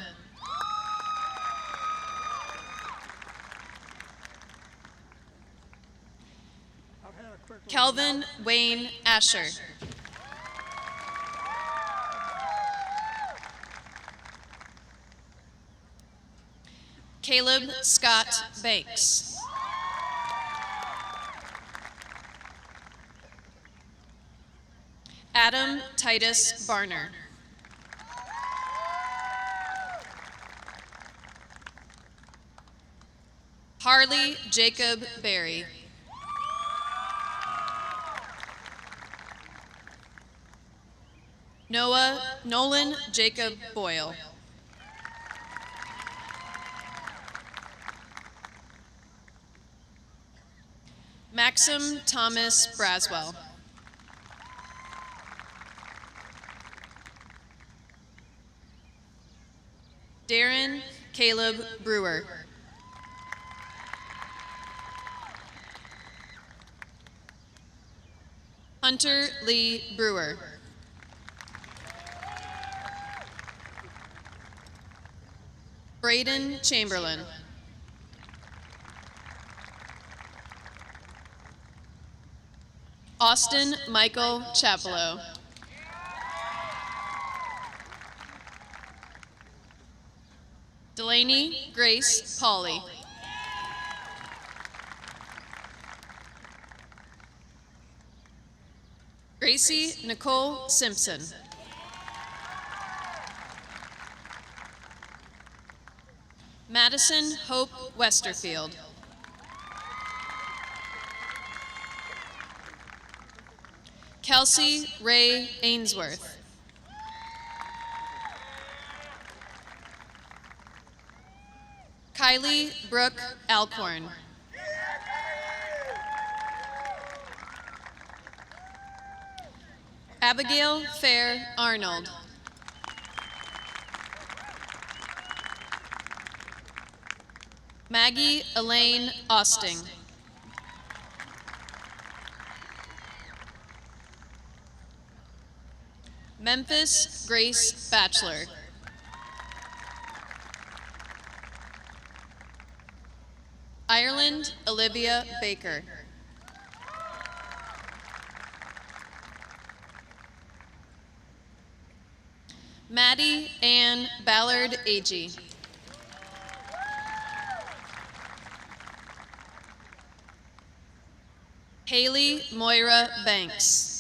Kelvin Wayne Asher. Caleb Scott Banks. Adam Titus Barner. Harley Jacob Berry. Nolan Jacob Boyle. Maxim Thomas Braswell. Darren Caleb Brewer. Hunter Lee Brewer. Braden Chamberlain. Austin Michael Chapello. Delaney Grace Pauley. Gracie Nicole Simpson. Madison Hope Westerfield. Kelsey Ray Ainsworth. Kylie Brooke Alcorn. Abigail Fair Arnold. Maggie Elaine Austing. Memphis Grace Batchelor. Ireland Olivia Baker. Maddie Ann Ballard Agee. Haley Moira Banks.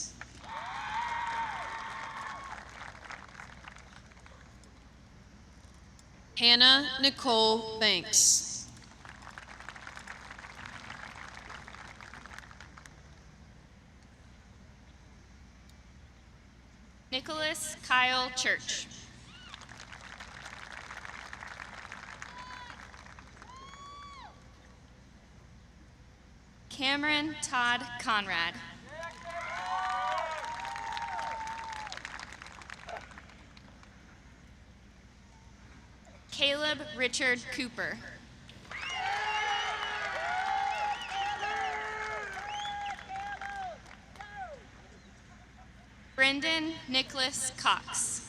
Hannah Nicole Banks. Nicholas Kyle Church. Cameron Todd Conrad. Caleb Richard Cooper. Brendan Nicholas Cox.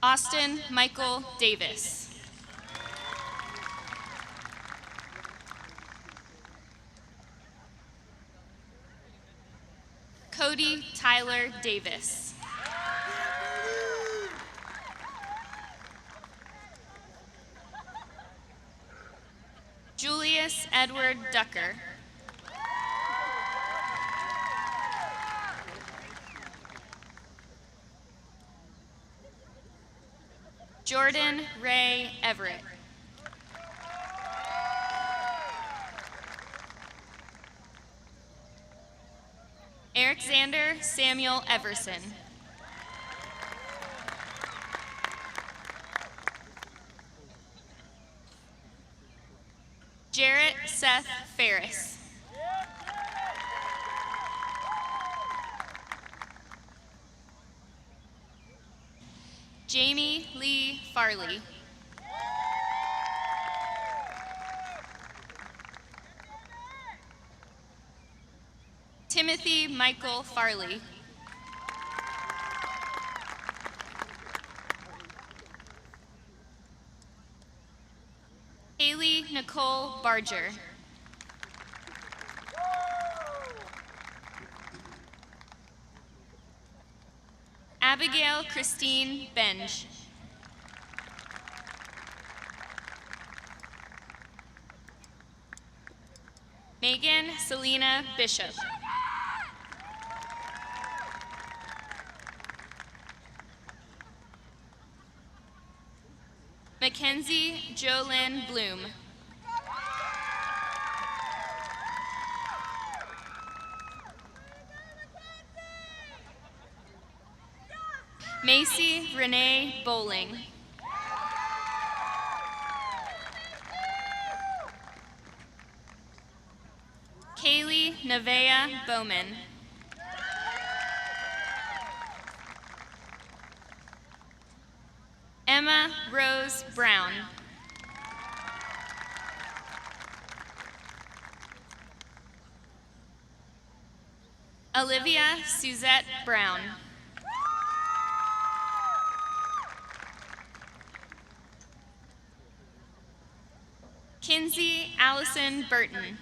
Austin Michael Davis. Cody Tyler Davis. Julius Edward Ducker. Jordan Ray Everett. Alexander Samuel Everson. Jarrett Seth Ferris. Jamie Lee Farley. Timothy Michael Farley. Haley Nicole Barger. Abigail Christine Benge. Megan Selena Bishop. Mackenzie Jolynn Bloom. Macy Renee Bowling. Kaylee Nevaeh Bowman. Emma Rose Brown. Olivia Suzette Brown. Kinsey Allison Burton.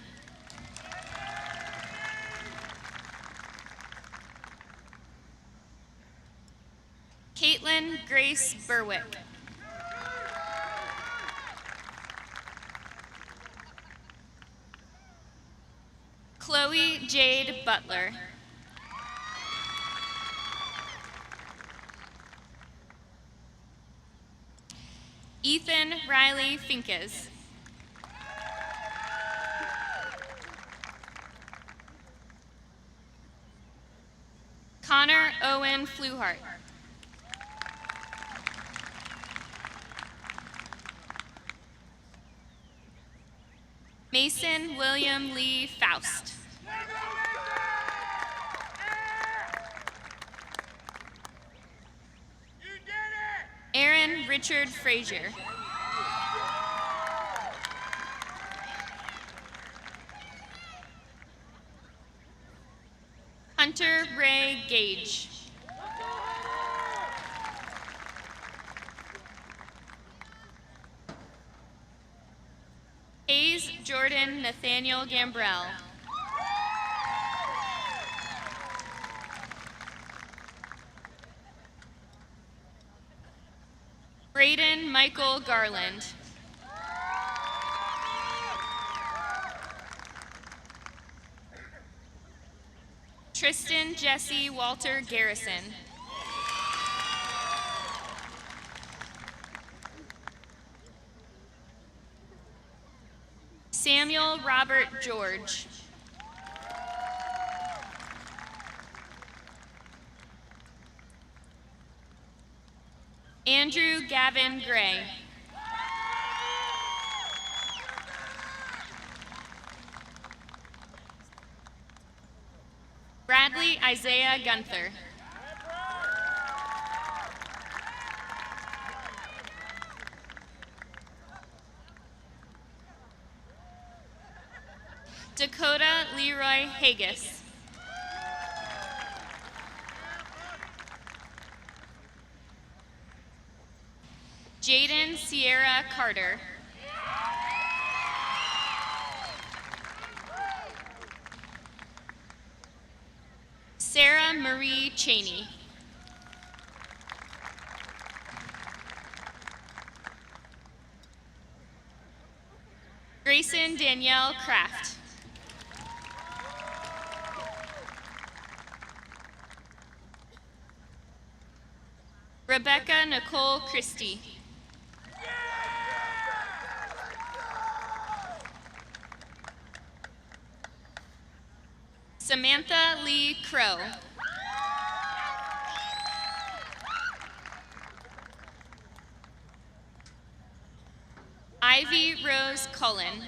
Caitlin Grace Berwick. Chloe Jade Butler. Ethan Riley Finkes. Connor Owen Fluhart. Mason William Lee Faust. Aaron Richard Frazier. Hunter Ray Gage. Hayes Jordan Nathaniel Gambrell. Braden Michael Garland. Tristan Jesse Walter Garrison. Samuel Robert George. Andrew Gavin Gray. Bradley Isaiah Gunther. Dakota Leroy Haggis. Jaden Sierra Carter. Sarah Marie Cheney. Grayson Danielle Kraft. Rebecca Nicole Christie. Samantha Lee Crow. Ivy Rose Cullen.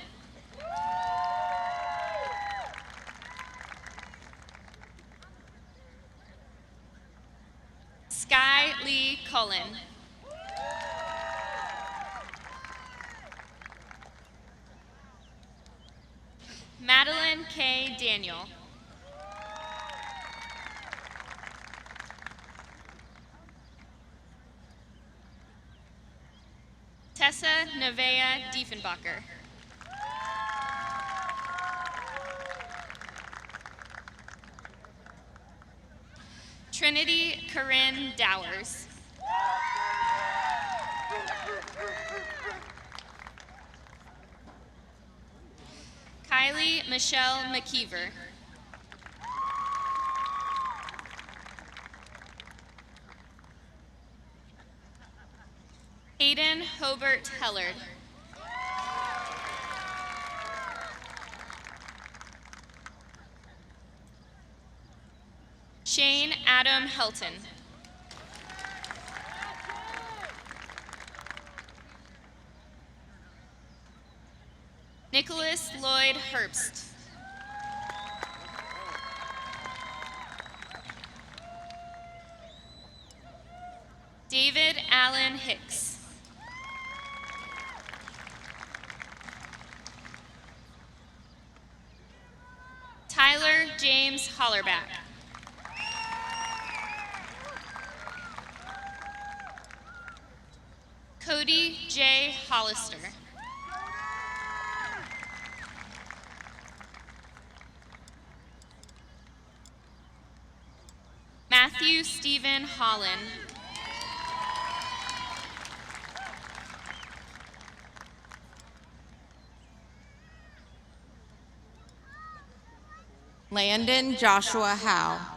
Sky Lee Cullen. Madeline K. Daniel. Tessa Nevaeh Diefenbacher. Trinity Corinne Dowers. Kylie Michelle McKeever. Hayden Hobart Hellard. Shane Adam Helton. Nicholas Lloyd Herbst. David Allen Hicks. Tyler James Hollerback. Cody J. Hollister. Matthew Stephen Holland. Landon Joshua Howe.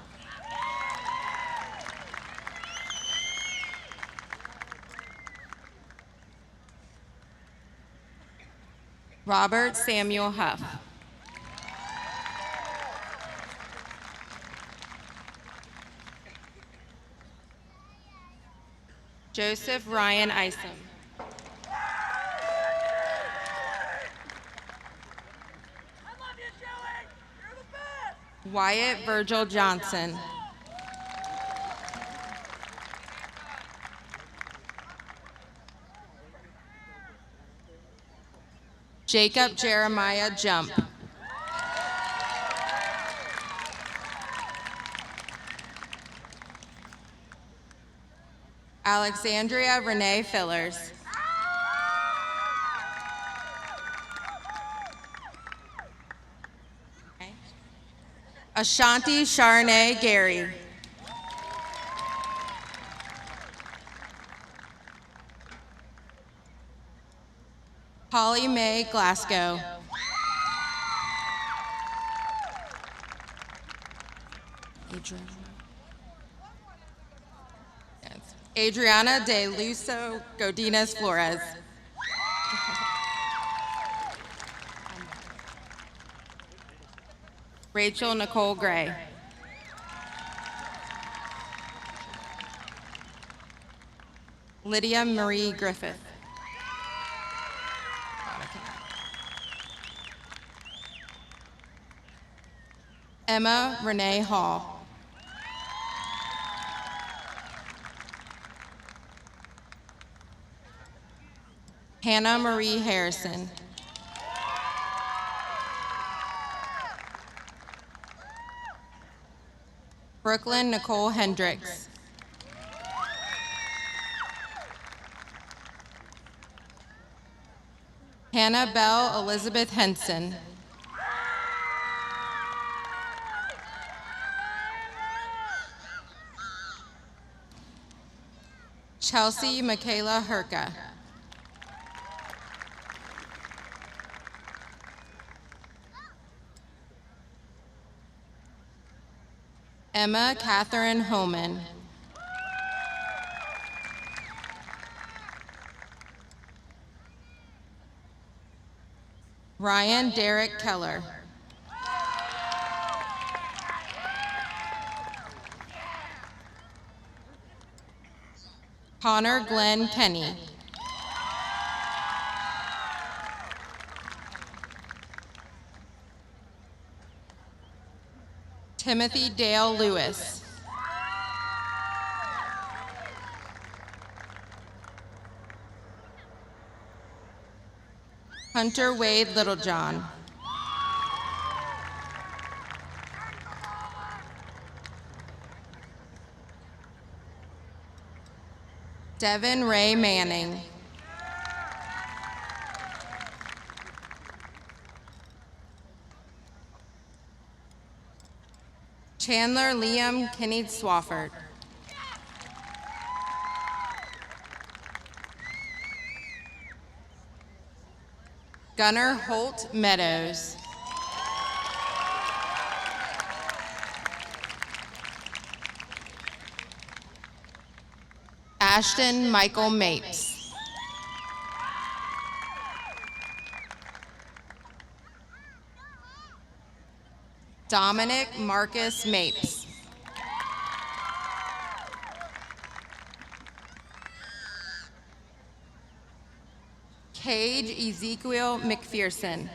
Robert Samuel Huff. Joseph Ryan Isom. Wyatt Virgil Johnson. Jacob Jeremiah Jump. Alexandria Renee Fillers. Ashanti Charnay Gary. Holly Mae Glasgow. Adriana de Luso Godinez Flores. Rachel Nicole Gray. Lydia Marie Griffith. Emma Renee Hall. Hannah Marie Harrison. Brooklyn Nicole Hendricks. Hannah Bell Elizabeth Henson. Chelsea Michaela Herka. Emma Catherine Homan. Ryan Derek Keller. Connor Glenn Kenny. Timothy Dale Lewis. Hunter Wade Littlejohn. Devin Ray Manning. Chandler Liam Kinney Swafford. Gunnar Holt Meadows. Ashton Michael Mapes. Dominic Marcus Mapes. Cage Ezekiel McPherson.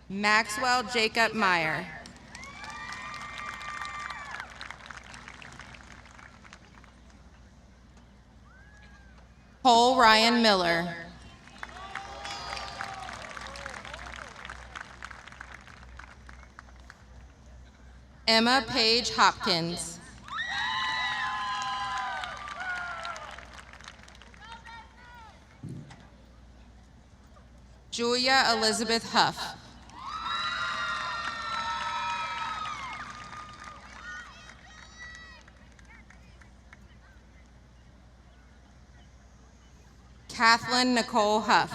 Maxwell Jacob Meyer. Cole Ryan Miller. Emma Page Hopkins. Julia Elizabeth Huff. Kathleen Nicole Huff.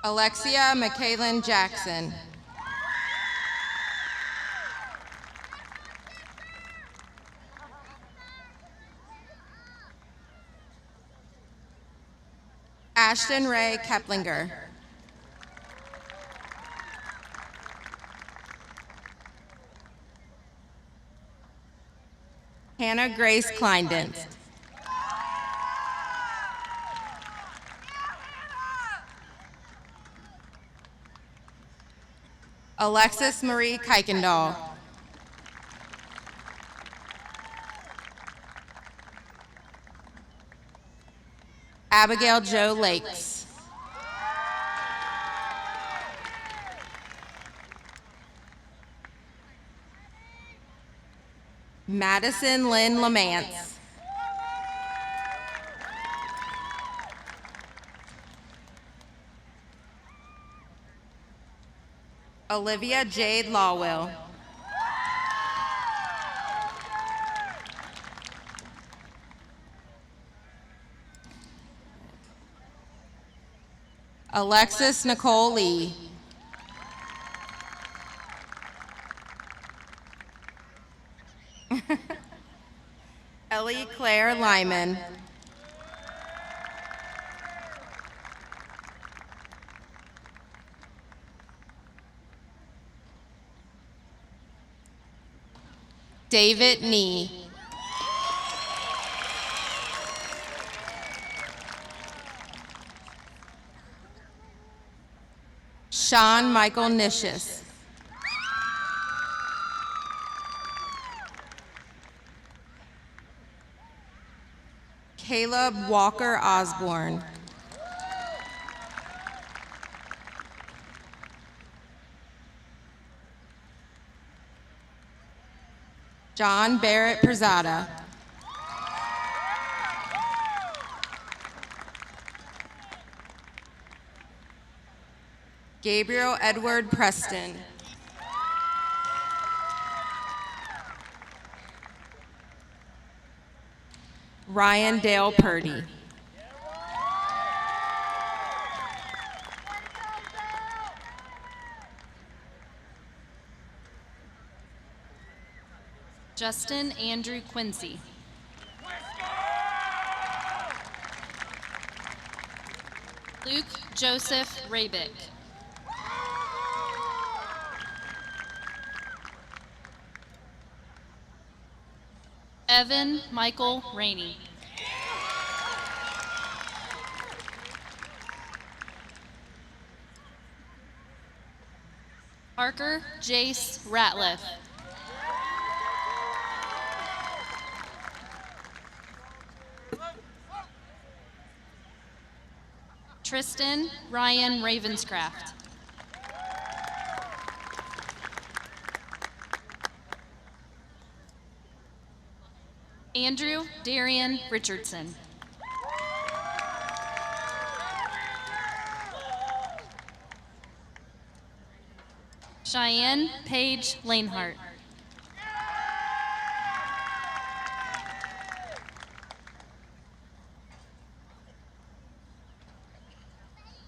Alexia McKaylin Jackson. Ashton Ray Keplinger. Hannah Grace Kleindent. Alexis Marie Kuykendall. Abigail Jo Lakes. Madison Lynn Lamance. Olivia Jade Lawwell. Alexis Nicole Lee. Ellie Claire Lyman. David Nee. Sean Michael Nicious. Caleb Walker Osborne. John Barrett Prezada. Gabriel Edward Preston. Ryan Dale Purdy. Justin Andrew Quincy. Luke Joseph Rabick. Evan Michael Rainey. Parker Jace Ratliff. Tristan Ryan Ravenscraft. Andrew Darian Richardson. Cheyenne Paige Lanehart.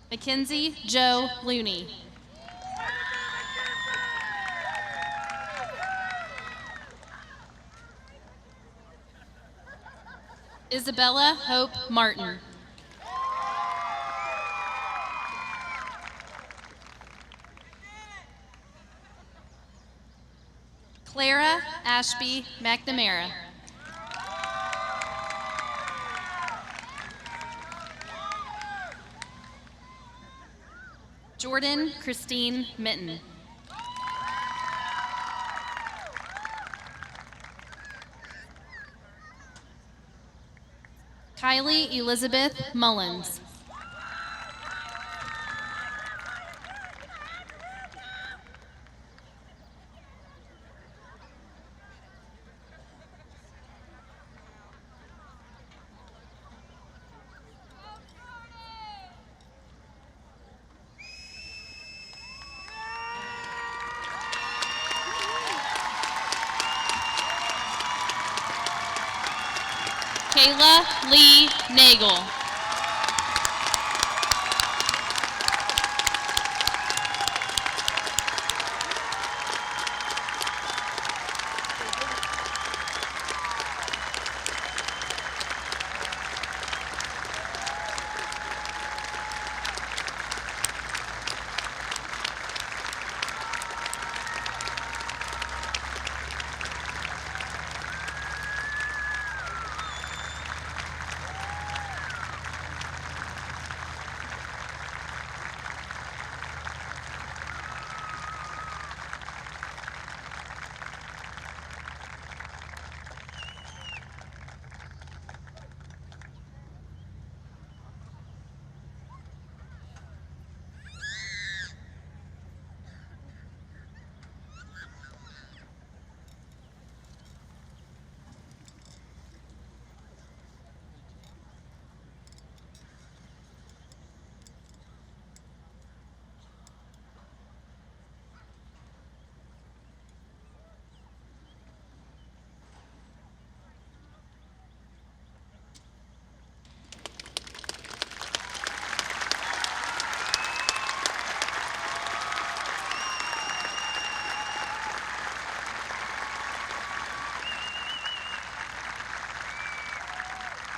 Mackenzie Joe Looney. Isabella Hope Martin. Clara Ashby McNamara. Jordan Christine Mitten. Kylie Elizabeth Mullins. Kayla Lee Nagel.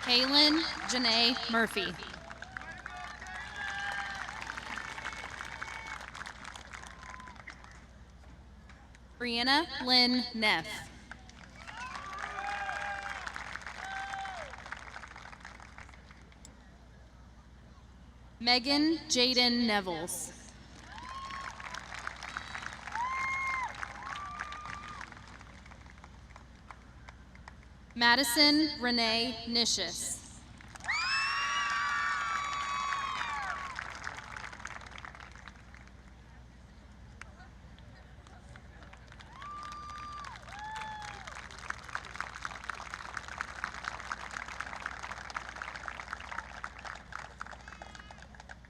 Kaylin Janae Murphy. Brianna Lynn Neff. Megan Jaden Nevels. Madison Renee Nicious.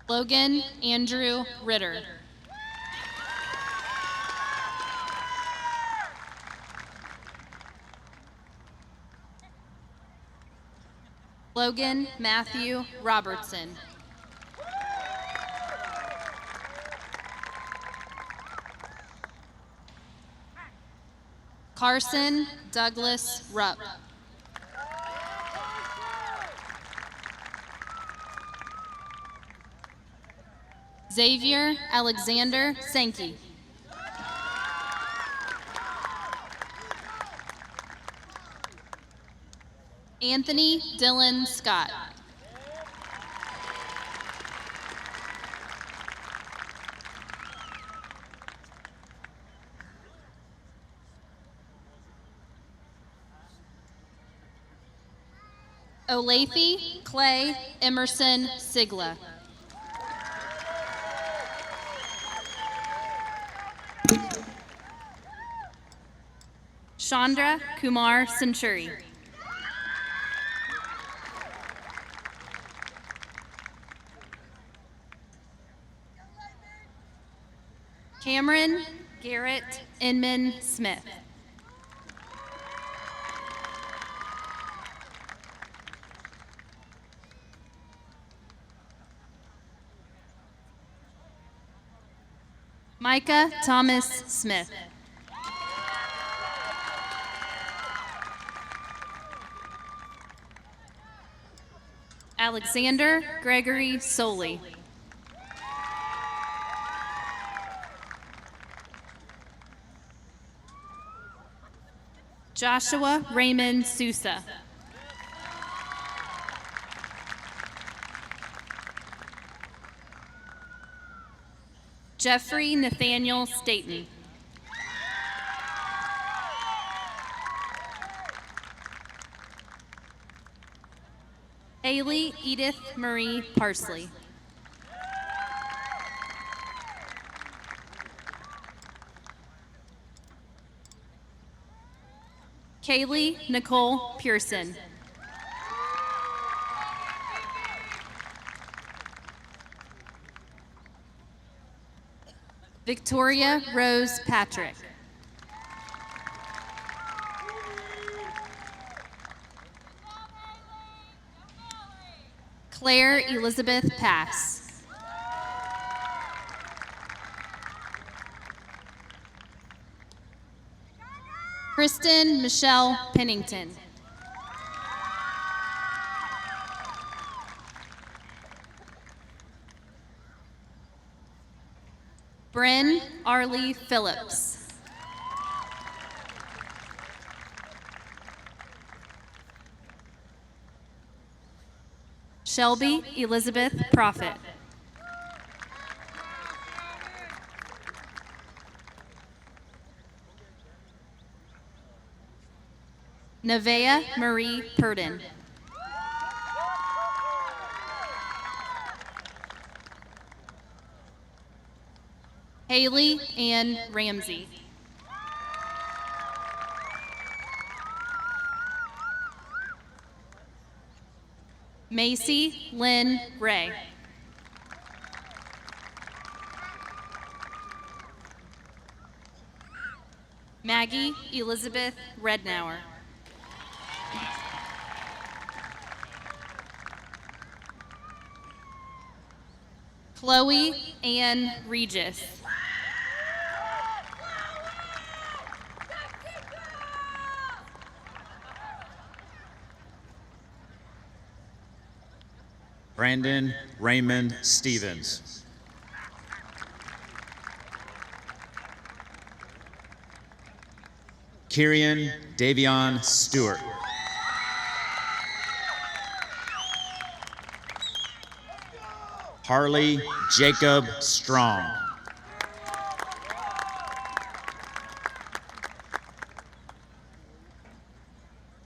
Logan Andrew Ritter. Logan Matthew Robertson. Carson Douglas Rupp. Xavier Alexander Sankey. Anthony Dylan Scott. Olathe Clay Emerson Sigla. Chandra Kumar Centuri. Cameron Garrett Inman Smith. Micah Thomas Smith. Alexander Gregory Soley. Joshua Raymond Sousa. Jeffrey Nathaniel Staten. Haley Edith Marie Parsley. Kaylee Nicole Pearson. Victoria Rose Patrick. Claire Elizabeth Pass. Kristen Michelle Pennington. Bryn Arlie Phillips. Shelby Elizabeth Prophet. Nevaeh Marie Purdon. Haley Ann Ramsey. Macy Lynn Ray. Maggie Elizabeth Rednauer. Chloe Ann Regis. Brandon Raymond Stevens. Kyrian Davion Stewart. Harley Jacob Strong.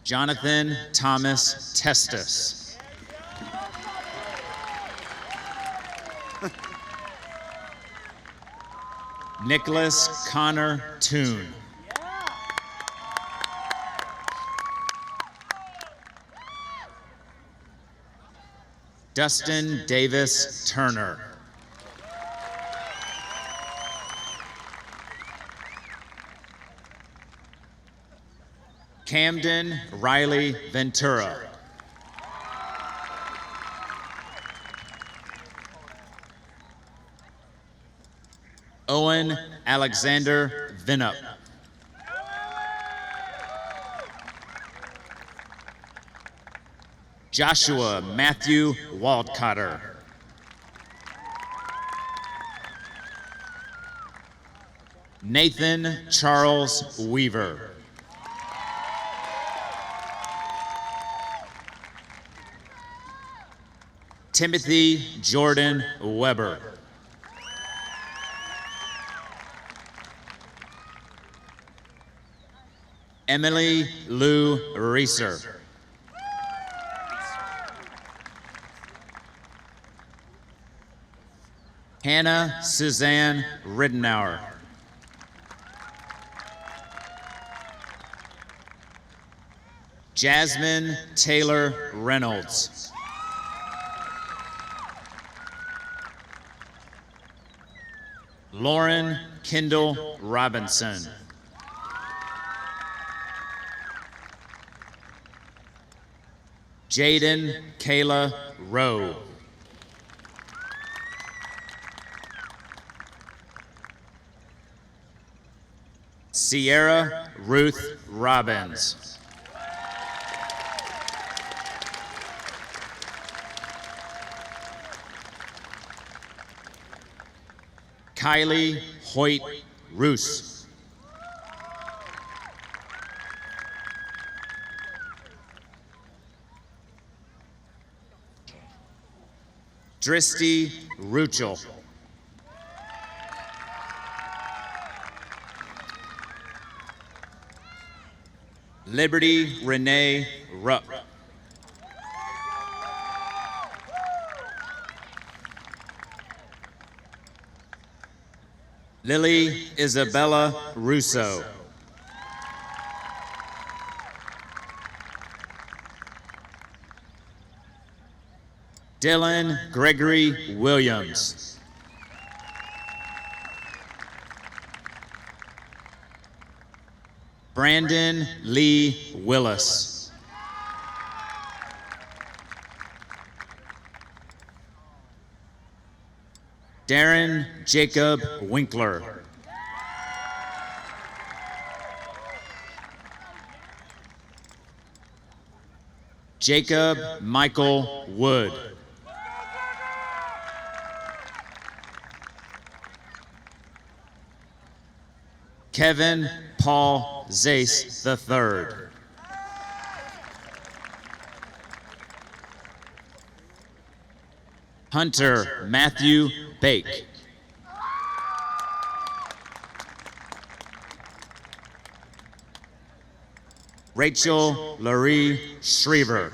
Jonathan Thomas Testis. Nicholas Connor Toon. Dustin Davis Turner. Camden Riley Ventura. Owen Alexander Vinup. Joshua Matthew Waldcotter. Nathan Charles Weaver. Timothy Jordan Weber. Emily Lou Reeser. Hannah Suzanne Riddenauer. Jasmine Taylor Reynolds. Lauren Kendall Robinson. Jaden Kayla Rowe. Sierra Ruth Robbins. Kylie Hoyt Roos. Dristy Ruchel. Liberty Renee Rupp. Lily Isabella Russo. Dylan Gregory Williams. Brandon Lee Willis. Darren Jacob Winkler. Jacob Michael Wood. Kevin Paul Zace III. Hunter Matthew Bake. Rachel Laurie Schriever.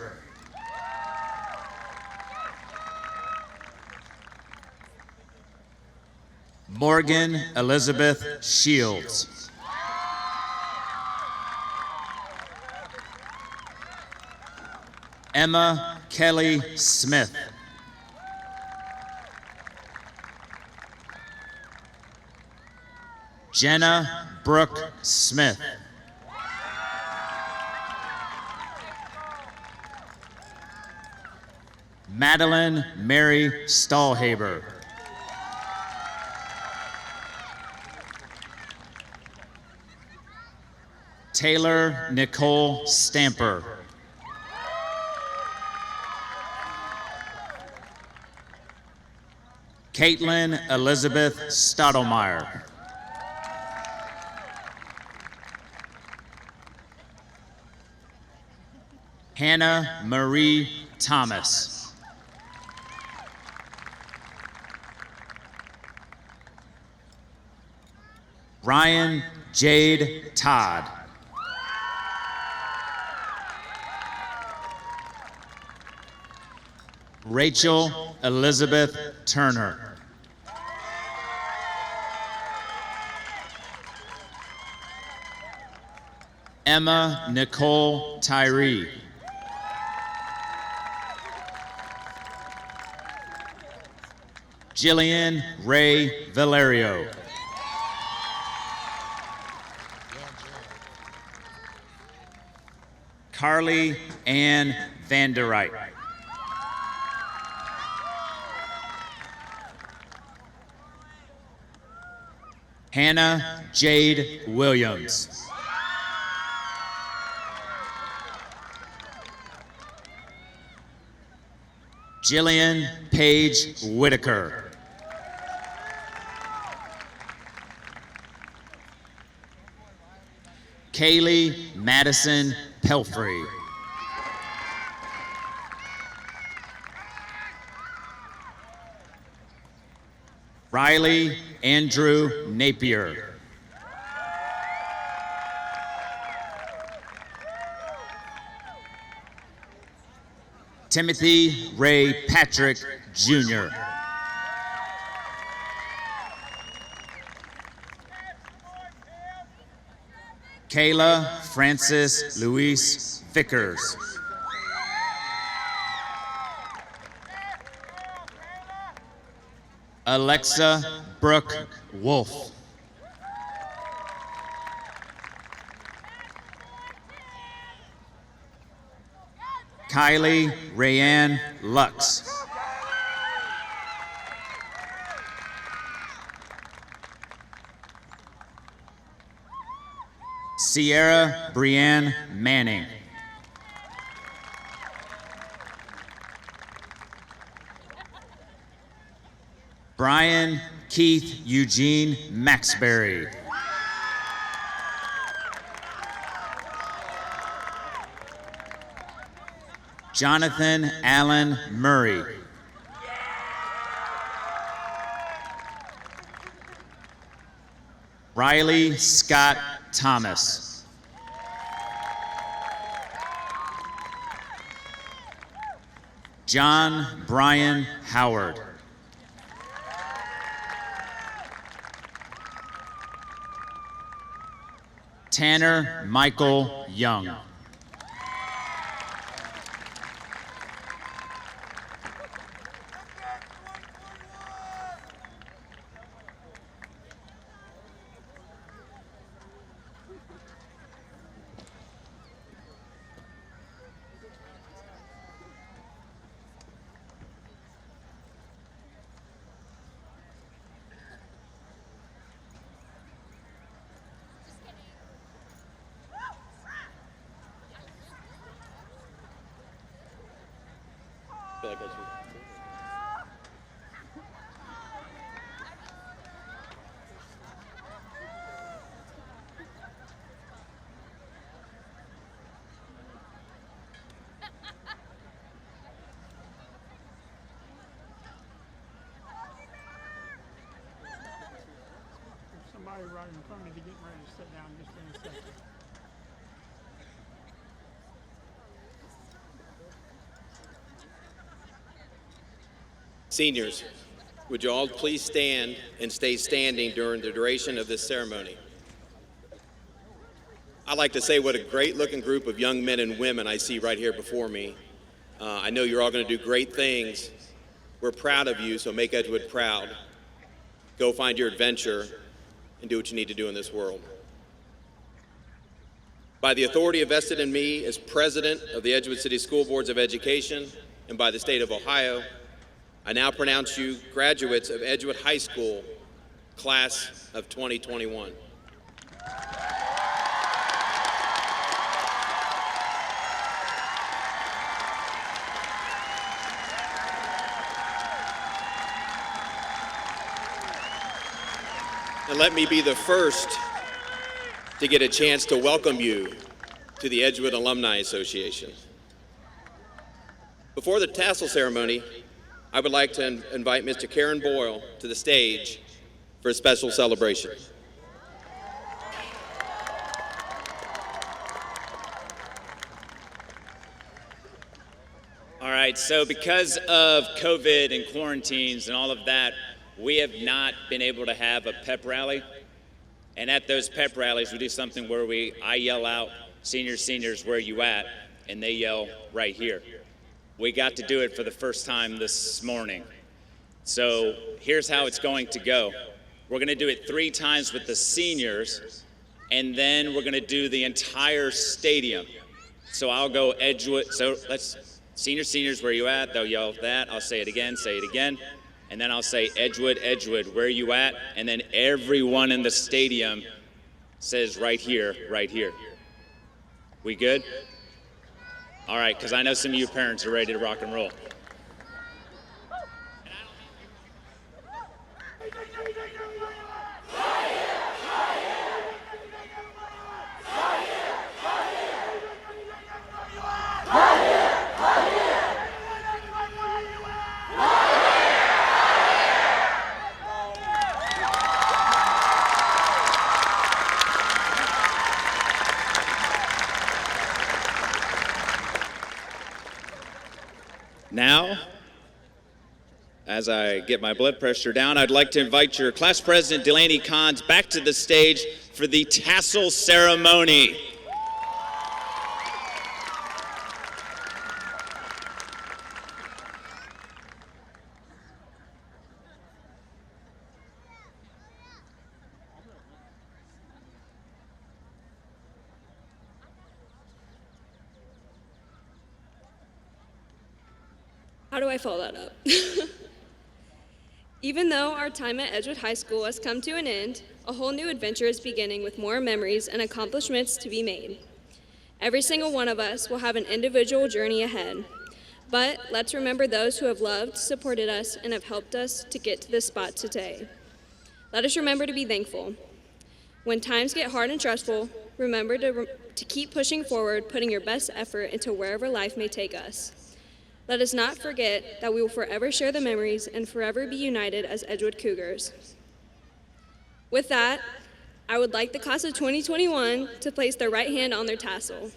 Morgan Elizabeth Shields. Emma Kelly Smith. Jenna Brooke Smith. Madeline Mary Stahlhaber. Taylor Nicole Stamper. Caitlin Elizabeth Stottlemyre. Hannah Marie Thomas. Ryan Jade Todd. Rachel Elizabeth Turner. Emma Nicole Tyree. Jillian Ray Valerio. Carly Ann Vanderrite. Hannah Jade Williams. Jillian Paige Whitaker. Kaylee Madison Pelfrey. Riley Andrew Napier. Timothy Ray Patrick Jr. Kayla Frances Louise Vickers. Alexa Brooke Wolf. Kylie Rayanne Lux. Sierra Brianne Manning. Brian Keith Eugene Maxberry. Jonathan Allen Murray. Riley Scott Thomas. John Brian Howard. Tanner Michael Young. Somebody right in front of me to get ready to sit down just in a second. Seniors, would you all please stand and stay standing during the duration of this ceremony? I'd like to say what a great-looking group of young men and women I see right here before me. I know you're all going to do great things. We're proud of you, so make Edgewood proud. Go find your adventure and do what you need to do in this world. By the authority vested in me as president of the Edgewood City School Boards of Education and by the state of Ohio, I now pronounce you graduates of Edgewood High School, class of 2021. And let me be the first to get a chance to welcome you to the Edgewood Alumni Association. Before the tassel ceremony, I would like to invite Mr. Karen Boyle to the stage for a special celebration. All right, so because of COVID and quarantines and all of that, we have not been able to have a pep rally. And at those pep rallies, we do something where I yell out, seniors, seniors, where you at? And they yell, right here. We got to do it for the first time this morning. So here's how it's going to go. We're gonna do it 3 times with the seniors, and then we're gonna do the entire stadium. So I'll go Edgewood, so let's, seniors, seniors, where you at? They'll yell that, I'll say it again, and then I'll say, Edgewood, Edgewood, where you at? And then everyone in the stadium says, right here, right here. We good? All right, because I know some of you parents are ready to rock and roll. Now, as I get my blood pressure down, I'd like to invite your class president, Delaney Kahns, back to the stage for the tassel ceremony. How do I follow that up? Even though our time at Edgewood High School has come to an end, a whole new adventure is beginning with more memories and accomplishments to be made. Every single one of us will have an individual journey ahead, but let's remember those who have loved, supported us, and have helped us to get to this spot today. Let us remember to be thankful. When times get hard and stressful, remember to keep pushing forward, putting your best effort into wherever life may take us. Let us not forget that we will forever share the memories and forever be united as Edgewood Cougars. With that, I would like the class of 2021 to place their right hand on their tassel.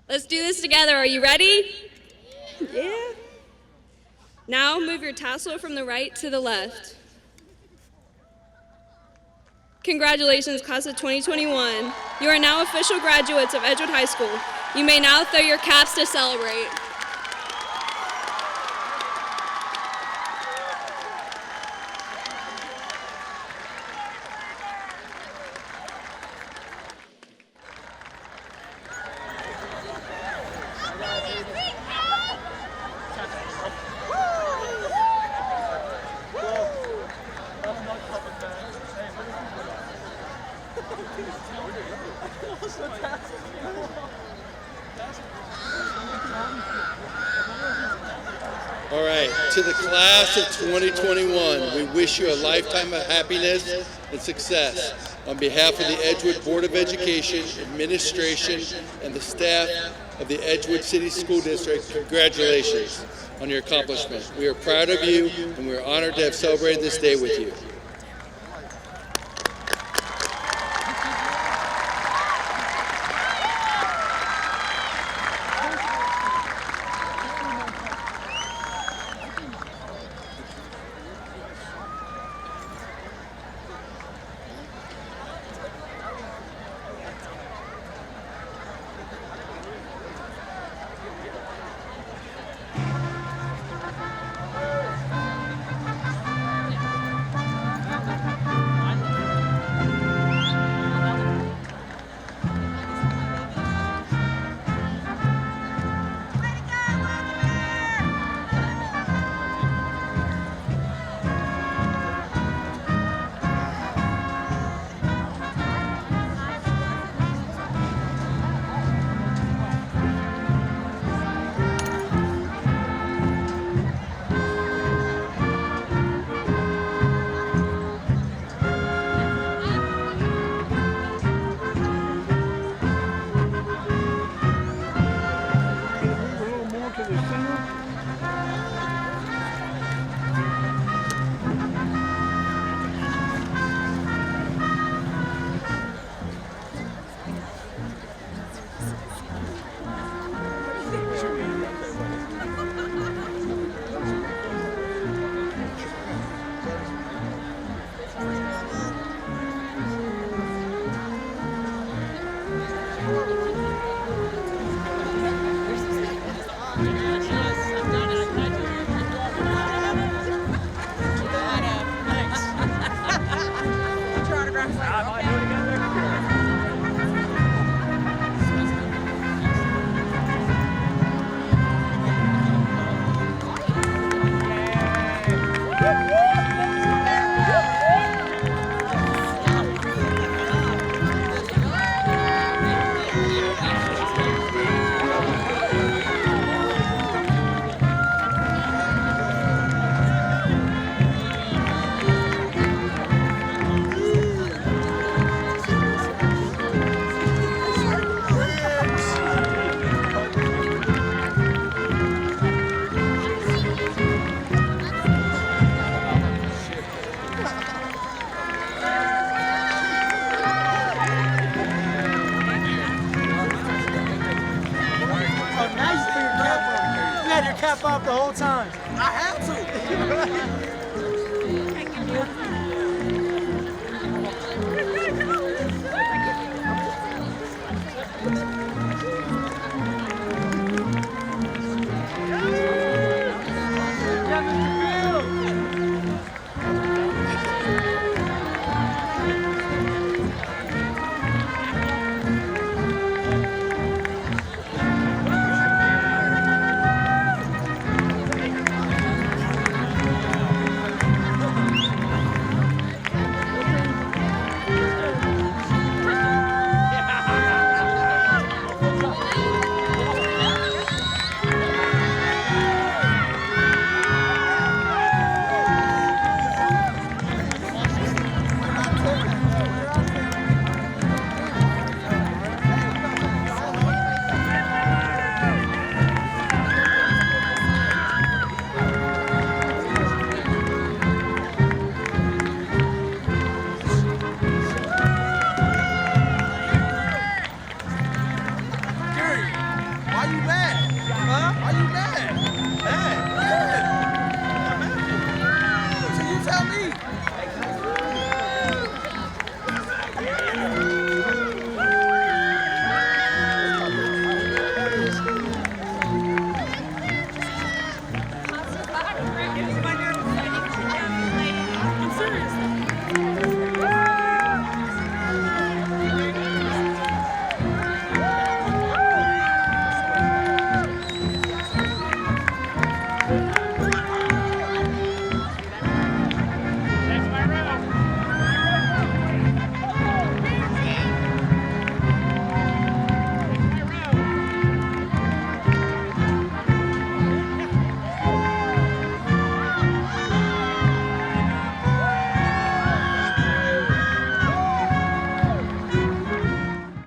Let's do this together. Are you ready? Yeah. Now move your tassel from the right to the left. Congratulations, class of 2021. You are now official graduates of Edgewood High School. You may now throw your caps to celebrate. All right, to the class of 2021, we wish you a lifetime of happiness and success. On behalf of the Edgewood Board of Education, administration, and the staff of the Edgewood City School District, congratulations on your accomplishment. We are proud of you, and we are honored to have celebrated this day with you. Cap off the whole time. I had to.